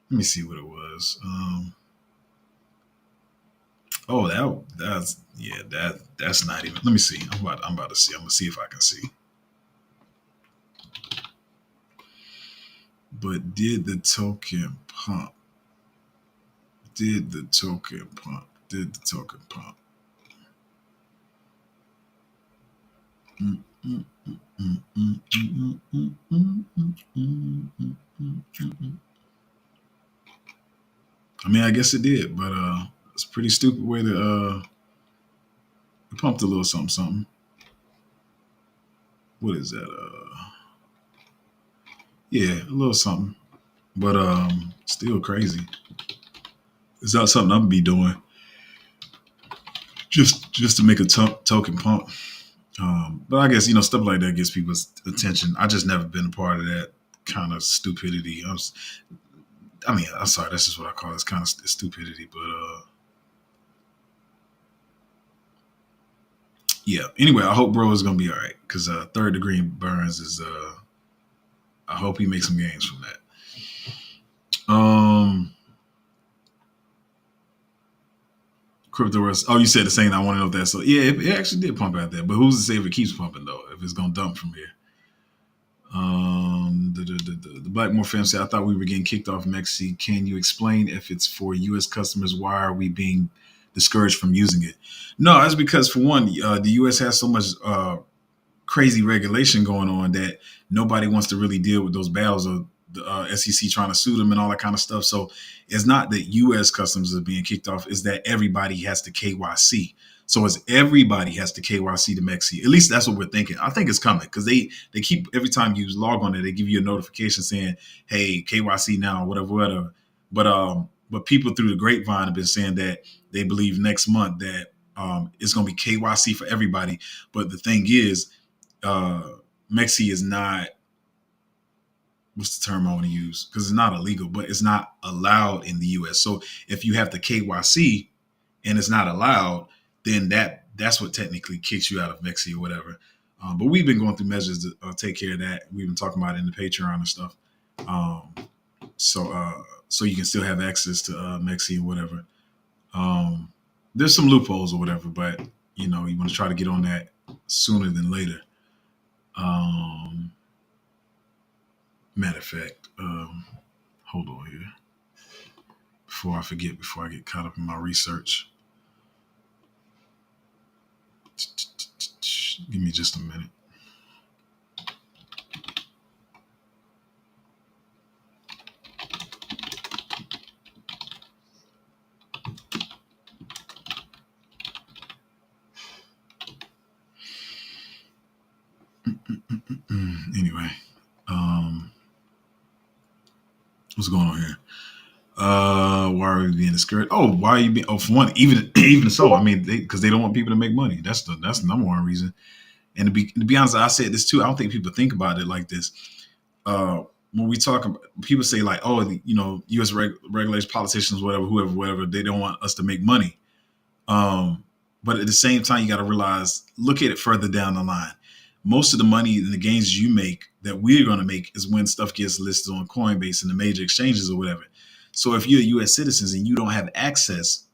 Let me see what it was. That's not even. Let me see. I'm about to see. I'm gonna see if I can see. But did the token pump? Did the token pump? I mean, I guess it did, but it's a pretty stupid way to it pumped a little something. What is that? Yeah, a little something. But still crazy. It's not something I'm gonna be doing. just to make a token pump. But I guess stuff like that gets people's attention. I just never been a part of that kind of stupidity. I'm sorry, that's just what I call it. It's kind of stupidity. But yeah. Anyway, I hope bro is gonna be all right because third degree burns is. I hope he makes some gains from that. Crypto rest. Oh, you said the same. I want to know if that's so. Yeah, it actually did pump out there, but who's to say if it keeps pumping though? If it's gonna dump from here. The Blackmore fan said, "I thought we were getting kicked off Mexi. Can you explain if it's for U.S. customers? Why are we being discouraged from using it?" No, that's because for one, the U.S. has so much crazy regulation going on that nobody wants to really deal with those battles of the SEC trying to sue them and all that kind of stuff. So it's not that U.S. customs are being kicked off; it's that everybody has to KYC. So it's everybody has to KYC to Mexi. At least that's what we're thinking. I think it's coming because they keep every time you log on there, they give you a notification saying, "Hey, KYC now," whatever. But people through the grapevine have been saying that they believe next month that it's going to be KYC for everybody. But the thing is, Mexi is not, what's the term I want to use? Because it's not illegal, but it's not allowed in the US. So if you have the KYC and it's not allowed, then that's what technically kicks you out of Mexi or whatever. But we've been going through measures to take care of that. We've been talking about it in the Patreon and stuff. So you can still have access to Mexi or whatever. There's some loopholes or whatever, but you want to try to get on that sooner than later. Matter of fact, hold on here. Before I forget, before I get caught up in my research. Give me just a minute. Anyway, what's going on here? Why are we being discouraged? Oh, why are you being? Oh, for one, even so, I mean, because they don't want people to make money. That's the number one reason. And to be honest, I said this too. I don't think people think about it like this. When we talk about, people say like, oh, U.S. regulators, politicians, whoever, they don't want us to make money. But at the same time, you got to realize, look at it further down the line. Most of the money and the gains you make that we're going to make is when stuff gets listed on Coinbase and the major exchanges or whatever. So if you're a U.S. citizen and you don't have access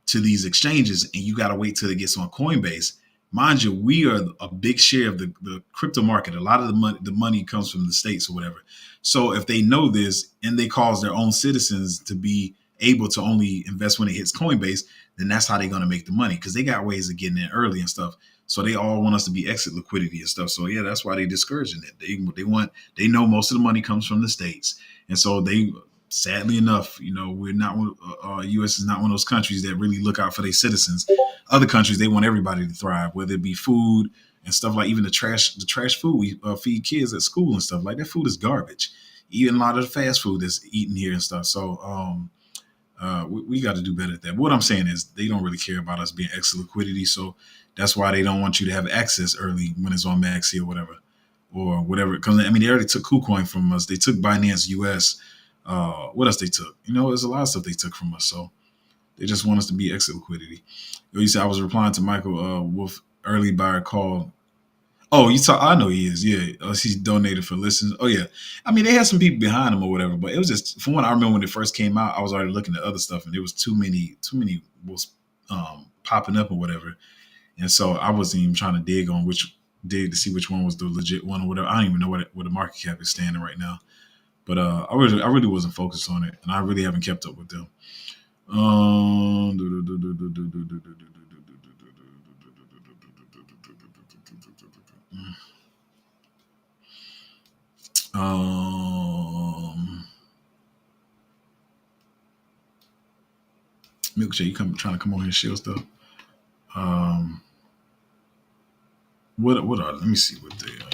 to these exchanges and you got to wait till it gets on Coinbase, mind you, we are a big share of the crypto market. A lot of the money comes from the States or whatever. So if they know this and they cause their own citizens to be able to only invest when it hits Coinbase, then that's how they're going to make the money because they got ways of getting in early and stuff. So they all want us to be exit liquidity and stuff. So yeah, that's why they're discouraging it. They know most of the money comes from the States. And so they, sadly enough, we're not, U.S. is not one of those countries that really look out for their citizens. Other countries, they want everybody to thrive, whether it be food and stuff like even the trash food we feed kids at school and stuff like that. Food is garbage. Even a lot of the fast food that's eaten here and stuff. So we got to do better at that. But what I'm saying is they don't really care about us being extra liquidity. So that's why they don't want you to have access early when it's on Maxi or whatever. Because I mean, they already took KuCoin from us. They took Binance US. What else they took? There's a lot of stuff they took from us. So they just want us to be exit liquidity. You said I was replying to Michael Wolf early by a call. Oh, I know he is. Yeah, he's donated for listens. Oh yeah, I mean they had some people behind him or whatever, but it was just from what I remember when it first came out. I was already looking at other stuff, and there was too many was popping up or whatever, and so I wasn't even trying to dig to see which one was the legit one or whatever. I don't even know what the market cap is standing right now, but I really wasn't focused on it, and I really haven't kept up with them. Milkshake, you trying to come on here and shield stuff? What are? Let me see what they are.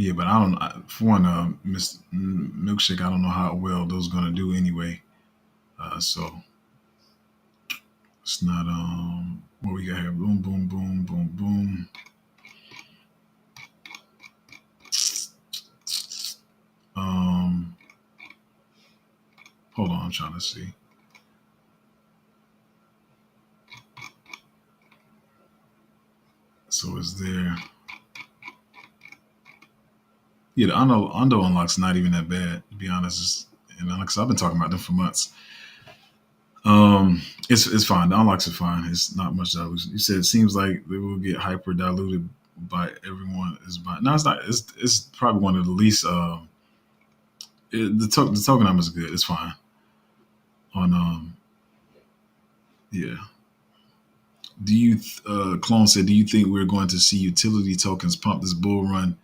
Yeah, but I don't. For one, Miss Milkshake, I don't know how well those gonna do anyway. So it's not. What we got here? Boom, boom, boom, boom, boom. Um, Hold on, I'm trying to see. So is there? Yeah, the Undo unlock's not even that bad, to be honest. And because I've been talking about them for months. It's fine. The unlocks are fine. It's not much dilution. You said it seems like they will get hyper diluted by everyone is buying. No, it's not. It's probably one of the least. The tokenomics is good. It's fine. On Yeah. Do you Clone said? Do you think we're going to see utility tokens pump this bull run?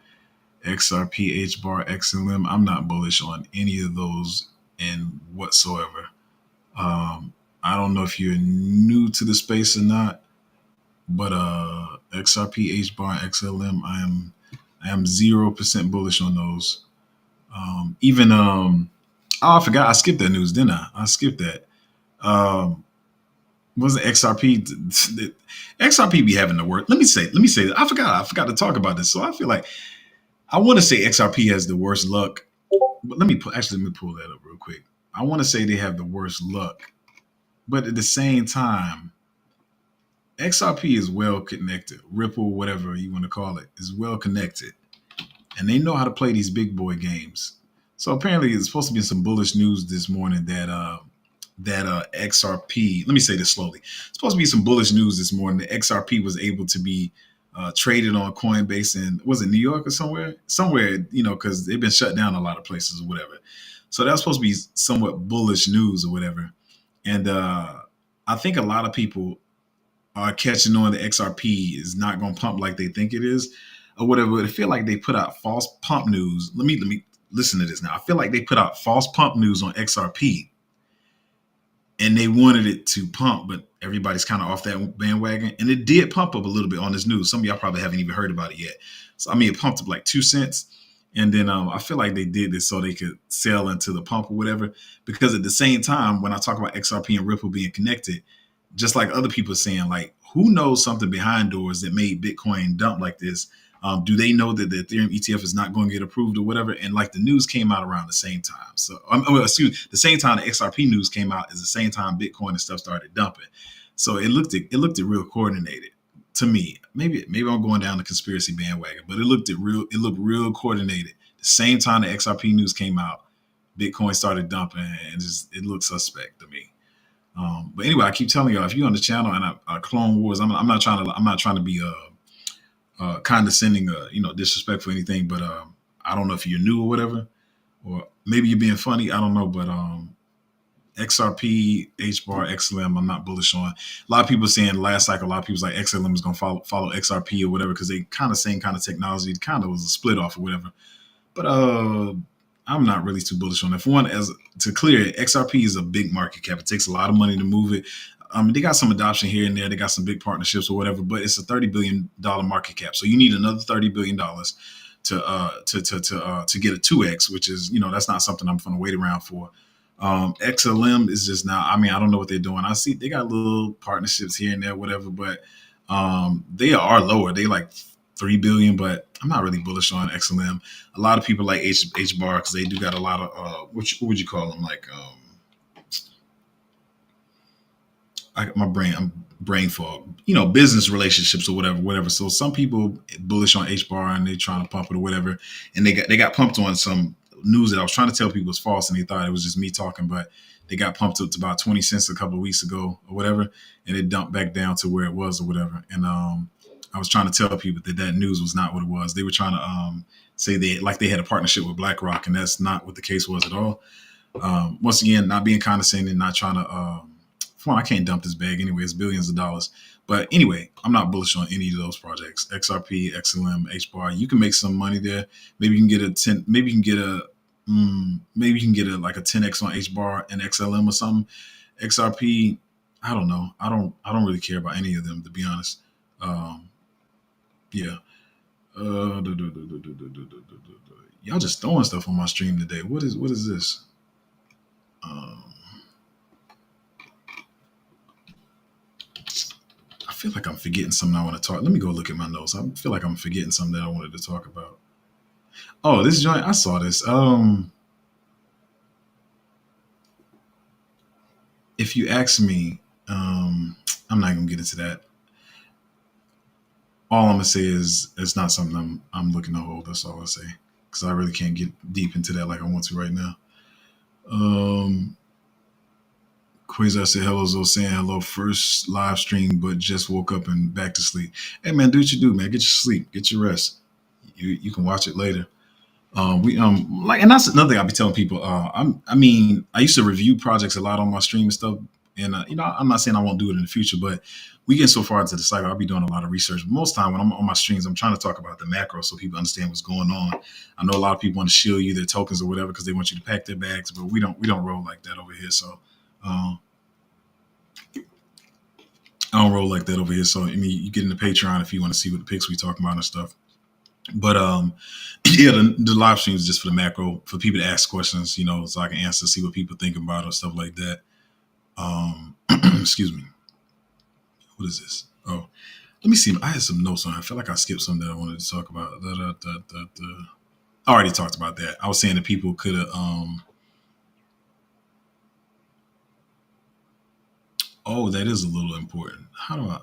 XRP, HBAR, XLM. I'm not bullish on any of those in whatsoever. I don't know if you're new to the space or not, but XRP, HBAR, XLM, I am 0% bullish on those. Even oh, I forgot, I skipped that news, didn't I? I skipped that. Wasn't XRP? XRP be having the worst. Let me say that. I forgot to talk about this. So I feel like I want to say XRP has the worst luck. But let me pull that up real quick. I want to say they have the worst luck, but at the same time, XRP is well connected. Ripple, whatever you want to call it, is well connected, and they know how to play these big boy games. So apparently, it's supposed to be some bullish news this morning that XRP. Let me say this slowly. It's supposed to be some bullish news this morning that XRP was able to be traded on Coinbase, and was it New York or somewhere, because they've been shut down a lot of places or whatever. So that's supposed to be somewhat bullish news or whatever. And I think a lot of people are catching on that XRP is not going to pump like they think it is or whatever. But I feel like they put out false pump news. Let me listen to this now. I feel like they put out false pump news on XRP and they wanted it to pump, but everybody's kind of off that bandwagon. And it did pump up a little bit on this news. Some of y'all probably haven't even heard about it yet. So, it pumped up like 2 cents. And then I feel like they did this so they could sell into the pump or whatever. Because at the same time, when I talk about XRP and Ripple being connected, just like other people saying, like, who knows something behind doors that made Bitcoin dump like this? Do they know that the Ethereum ETF is not going to get approved or whatever? And like the news came out around the same time. So, the same time the XRP news came out is the same time Bitcoin and stuff started dumping. So it looked real coordinated to me. Maybe I'm going down the conspiracy bandwagon, but it looked real coordinated. The same time the XRP news came out, Bitcoin started dumping, and it looked suspect to me. But anyway, I keep telling y'all, if you're on the channel and I Clone Wars, I'm not trying to be condescending, disrespectful or anything. But I don't know if you're new or whatever, or maybe you're being funny. I don't know, but XRP, HBAR, XLM, I'm not bullish on. A lot of people saying last cycle, a lot of people like XLM is going to follow XRP or whatever because they kind of same kind of technology, kind of was a split off or whatever. But I'm not really too bullish on that. For one, as to clear it, XRP is a big market cap. It takes a lot of money to move it. They got some adoption here and there. They got some big partnerships or whatever, but it's a $30 billion market cap. So you need another $30 billion to get a 2x, which is, that's not something I'm going to wait around for. XLM is just now, I don't know what they're doing. I see they got little partnerships here and there, whatever, but they are lower. They like 3 billion, but I'm not really bullish on XLM. A lot of people like HBAR because they do got a lot of what would you call them? Like I'm brain fog, business relationships or whatever. So some people bullish on HBAR and they trying to pump it or whatever, and they got pumped on some news that I was trying to tell people was false, and they thought it was just me talking, but they got pumped up to about 20 cents a couple of weeks ago or whatever, and it dumped back down to where it was or whatever. And I was trying to tell people that news was not what it was. They were trying to say they had a partnership with BlackRock, and that's not what the case was at all. Once again, not being condescending, not trying to. I can't dump this bag anyway. It's billions of dollars. But anyway, I'm not bullish on any of those projects. XRP, XLM, HBAR. You can make some money there. Maybe you can get a 10. Maybe you can get a like a 10x on HBAR and XLM or something. XRP, I don't know. I don't really care about any of them, to be honest. Yeah. Y'all just throwing stuff on my stream today. What is this? Um, I feel like I'm forgetting something I want to talk. Let me go look at my notes. I feel like I'm forgetting something that I wanted to talk about. Oh, this joint, I saw this. If you ask me, I'm not gonna get into that. All I'm gonna say is it's not something I'm looking to hold. That's all I say, because I really can't get deep into that like I want to right now. Um, Quasar said hello, Zo saying hello. First live stream, but just woke up and back to sleep. Hey man, do what you do, man. Get your sleep, get your rest. You can watch it later. We like, and that's another thing I'll be telling people. I mean, I used to review projects a lot on my stream and stuff, and I'm not saying I won't do it in the future, but we get so far into the cycle, I'll be doing a lot of research. But most time when I'm on my streams, I'm trying to talk about the macro so people understand what's going on. I know a lot of people want to shield you their tokens or whatever because they want you to pack their bags, but we don't roll like that over here. So um, I don't roll like that over here. So I mean, you get into Patreon if you want to see what the picks we talking about and stuff. But yeah, the live stream is just for the macro, for people to ask questions, so I can answer, see what people think about or stuff like that. Excuse me. What is this? Oh, let me see. I had some notes on it. I feel like I skipped something that I wanted to talk about. I already talked about that. I was saying that people could have. Oh, that is a little important. How do I?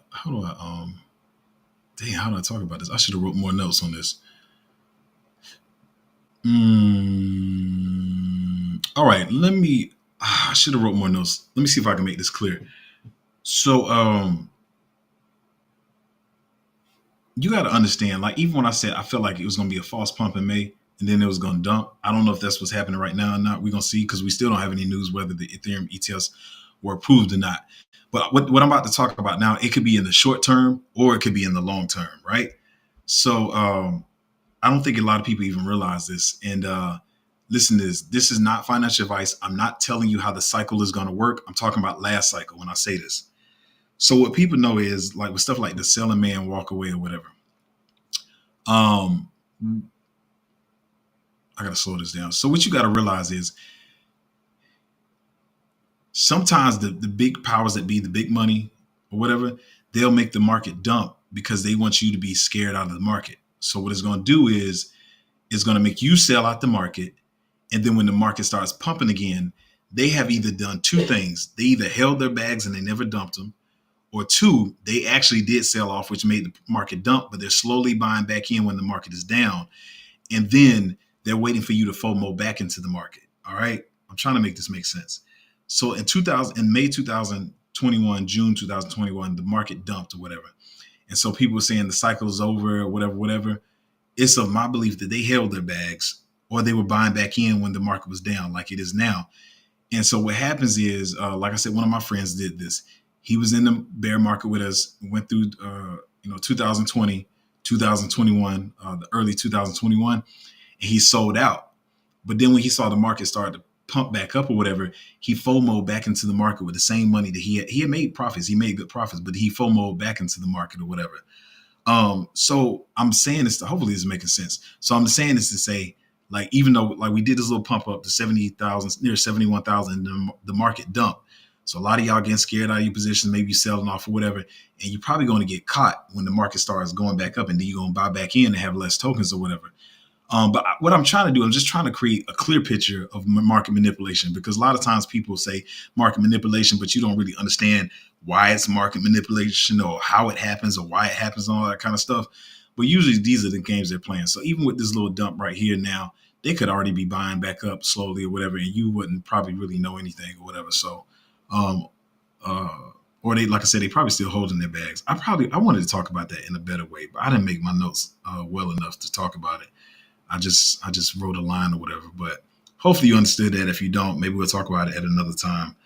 Dang, how do I talk about this? I should have wrote more notes on this. All right, I should have wrote more notes. Let me see if I can make this clear. So, you got to understand, like, even when I said I felt like it was going to be a false pump in May and then it was going to dump, I don't know if that's what's happening right now or not. We're going to see, because we still don't have any news whether the Ethereum ETFs were approved or not. But what I'm about to talk about now, it could be in the short term or it could be in the long term, right? So, I don't think a lot of people even realize this. And listen to this. This is not financial advice. I'm not telling you how the cycle is going to work. I'm talking about last cycle when I say this. So what people know is, like, with stuff like the sell in May and walk away or whatever. I got to slow this down. So what you got to realize is sometimes the big powers that be, the big money or whatever, they'll make the market dump because they want you to be scared out of the market. So what it's going to do is it's going to make you sell out the market. And then when the market starts pumping again, they have either done two things. They either held their bags and they never dumped them, or two, they actually did sell off, which made the market dump, but they're slowly buying back in when the market is down. And then they're waiting for you to FOMO back into the market. All right. I'm trying to make this make sense. So in May 2021, June 2021, the market dumped or whatever. And so people were saying the cycle is over or whatever. It's of my belief that they held their bags or they were buying back in when the market was down like it is now. And so what happens is, like I said, one of my friends did this. He was in the bear market with us, went through, 2020, 2021, the early 2021, and he sold out. But then when he saw the market start to pump back up or whatever, he FOMO'd back into the market with the same money that he had made profits. He made good profits, but he FOMO'd back into the market or whatever. So I'm saying this hopefully this is making sense. So I'm saying this to say, like, even though like we did this little pump up to 70,000, near 71,000, the market dumped. So a lot of y'all getting scared out of your positions, maybe selling off or whatever, and you're probably going to get caught when the market starts going back up, and then you're going to buy back in and have less tokens or whatever. But what I'm trying to do, I'm just trying to create a clear picture of market manipulation, because a lot of times people say market manipulation, but you don't really understand why it's market manipulation or how it happens or why it happens and all that kind of stuff. But usually these are the games they're playing. So even with this little dump right here now, they could already be buying back up slowly or whatever, and you wouldn't probably really know anything or whatever. So, or they, like I said, they probably still holding their bags. I wanted to talk about that in a better way, but I didn't make my notes well enough to talk about it. I just wrote a line or whatever, but hopefully you understood that. If you don't, maybe we'll talk about it at another time.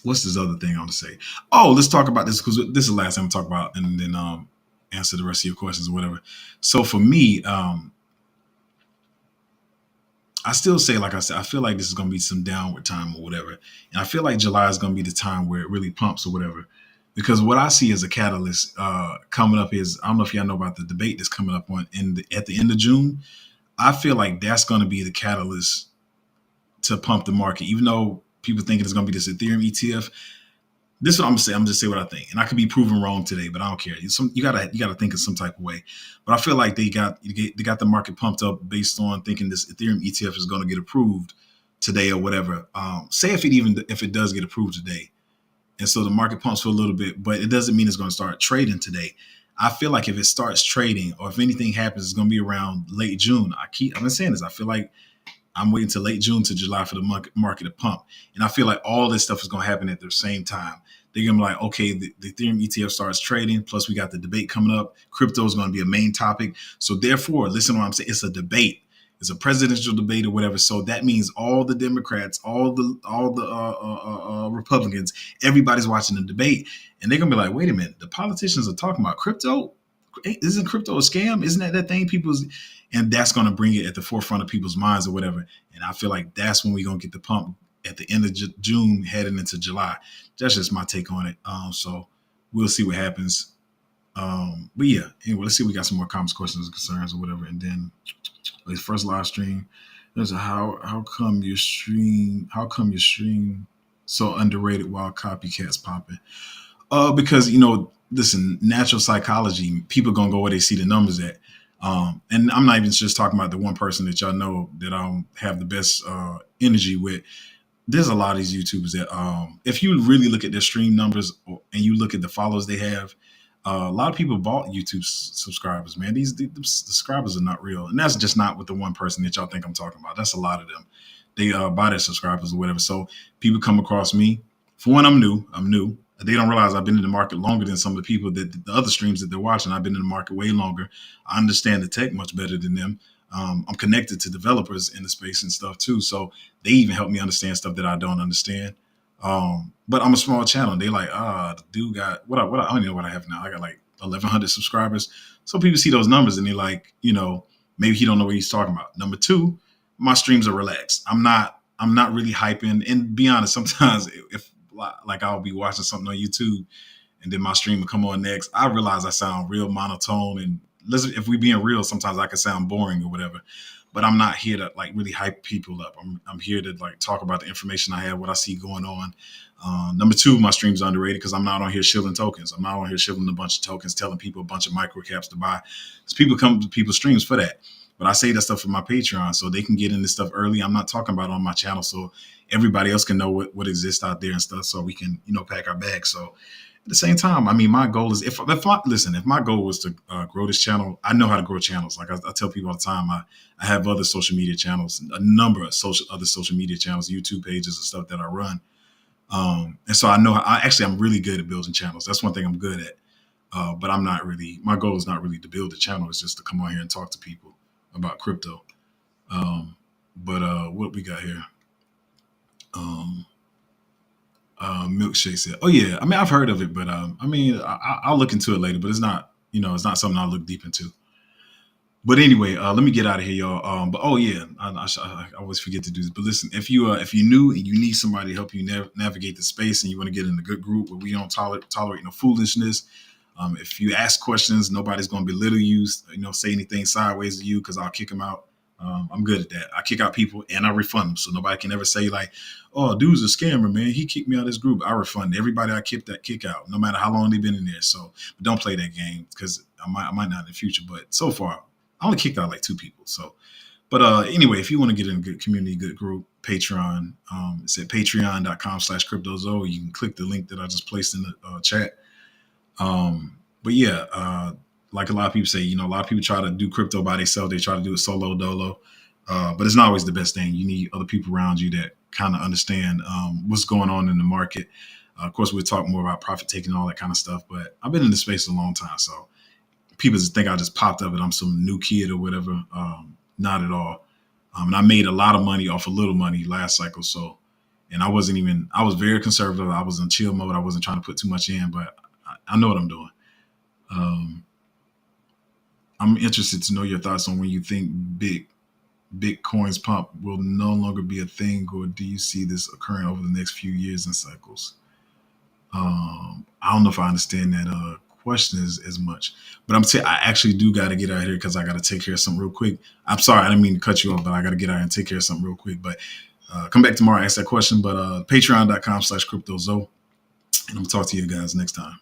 What's this other thing I want to say? Oh, let's talk about this, because this is the last time I'm talk about, and then answer the rest of your questions or whatever. So for me, I still say, like I said, I feel like this is going to be some downward time or whatever. And I feel like July is going to be the time where it really pumps or whatever. because what I see as a catalyst coming up is, I don't know if y'all know about the debate that's coming up at the end of June. I feel like that's going to be the catalyst to pump the market, even though people think it's going to be this Ethereum ETF. This is what I'm gonna say. I'm just say what I think, and I could be proven wrong today, but I don't care. You gotta think in some type of way. But I feel like they got the market pumped up based on thinking this Ethereum ETF is going to get approved today or whatever. Say if it does get approved today, and so the market pumps for a little bit, but it doesn't mean it's going to start trading today. I feel like if it starts trading, or if anything happens, it's going to be around late June. I've been saying this. I feel like I'm waiting till late June to July for the market to pump. And I feel like all this stuff is going to happen at the same time. They're going to be like, okay, the Ethereum ETF starts trading. Plus, we got the debate coming up. Crypto is going to be a main topic. So therefore, listen to what I'm saying. It's a debate. It's a presidential debate or whatever. So that means all the Democrats, all the Republicans, everybody's watching the debate. And they're going to be like, wait a minute. The politicians are talking about crypto? Isn't crypto a scam? Isn't that thing people's... And that's going to bring it at the forefront of people's minds or whatever. And I feel like that's when we're going to get the pump at the end of June heading into July. That's just my take on it. So we'll see what happens. But yeah, anyway, let's see. We got some more comments, questions, concerns, or whatever. And then like first live stream, there's a how come your stream so underrated while copycats popping? Because, listen, natural psychology, people going to go where they see the numbers at. And I'm not even just talking about the one person that y'all know that I don't have the best energy with. There's a lot of these YouTubers that, if you really look at their stream numbers and you look at the followers they have, a lot of people bought YouTube subscribers, man. The subscribers are not real. And that's just not with the one person that y'all think I'm talking about. That's a lot of them. They buy their subscribers or whatever. So people come across me. For one, I'm new. They don't realize I've been in the market longer than some of the people that the other streams that they're watching. I've been in the market way longer. I understand the tech much better than them. I'm connected to developers in the space and stuff too. So they even help me understand stuff that I don't understand. But I'm a small channel. They like, the dude got what I don't even know what I have now. I got like 1,100 subscribers. So people see those numbers and they like, maybe he don't know what he's talking about. Number two, my streams are relaxed. I'm not really hyping. And be honest, sometimes if like I'll be watching something on YouTube and then my stream will come on next, I realize I sound real monotone. And if we being real, sometimes I can sound boring or whatever. But I'm not here to like really hype people up. I'm here to like talk about the information I have, what I see going on. Number two, my streams are underrated because I'm not on here shilling tokens. I'm not on here shilling a bunch of tokens, telling people a bunch of micro caps to buy. Because people come to people's streams for that. But I say that stuff for my Patreon so they can get into stuff early. I'm not talking about it on my channel so everybody else can know what exists out there and stuff so we can, pack our bags. So at the same time, I mean, my goal is if my goal was to grow this channel, I know how to grow channels. Like I tell people all the time, I have other social media channels, a number of other social media channels, YouTube pages and stuff that I run. And so I know I'm really good at building channels. That's one thing I'm good at. But my goal is not really to build a channel. It's just to come on here and talk to people about crypto. But what we got here? Milkshake said, "Oh yeah, I mean I've heard of it, but I'll look into it later. But it's not, it's not something I'll look deep into. But anyway, let me get out of here, y'all. But oh yeah, I always forget to do this. But listen, if you're new and you need somebody to help you navigate the space, and you want to get in a good group where we don't tolerate no foolishness. If you ask questions, nobody's going to belittle you, say anything sideways to you because I'll kick them out. I'm good at that. I kick out people and I refund them. So nobody can ever say like, oh, dude's a scammer, man. He kicked me out of this group. I refund everybody I kick out, no matter how long they've been in there. So but don't play that game because I might not in the future. But so far, I only kicked out like 2 people. So, but anyway, if you want to get in a good community, good group, Patreon, it's at patreon.com/cryptozo. You can click the link that I just placed in the chat. But yeah, like a lot of people say, a lot of people try to do crypto by themselves. They try to do it solo dolo. But it's not always the best thing. You need other people around you that kind of understand what's going on in the market. Of course, we'll talk more about profit taking and all that kind of stuff. But I've been in this space a long time. So people just think I just popped up and I'm some new kid or whatever. Not at all. And I made a lot of money off of little money last cycle. So, and I was very conservative. I was in chill mode. I wasn't trying to put too much in, but I know what I'm doing. I'm interested to know your thoughts on when you think Bitcoin's pump will no longer be a thing, or do you see this occurring over the next few years and cycles? I don't know if I understand that question as much, but I actually do got to get out of here because I got to take care of something real quick. I'm sorry, I didn't mean to cut you off, but I got to get out and take care of something real quick. But come back tomorrow, ask that question. But patreon.com/cryptozo, and I'm gonna talk to you guys next time.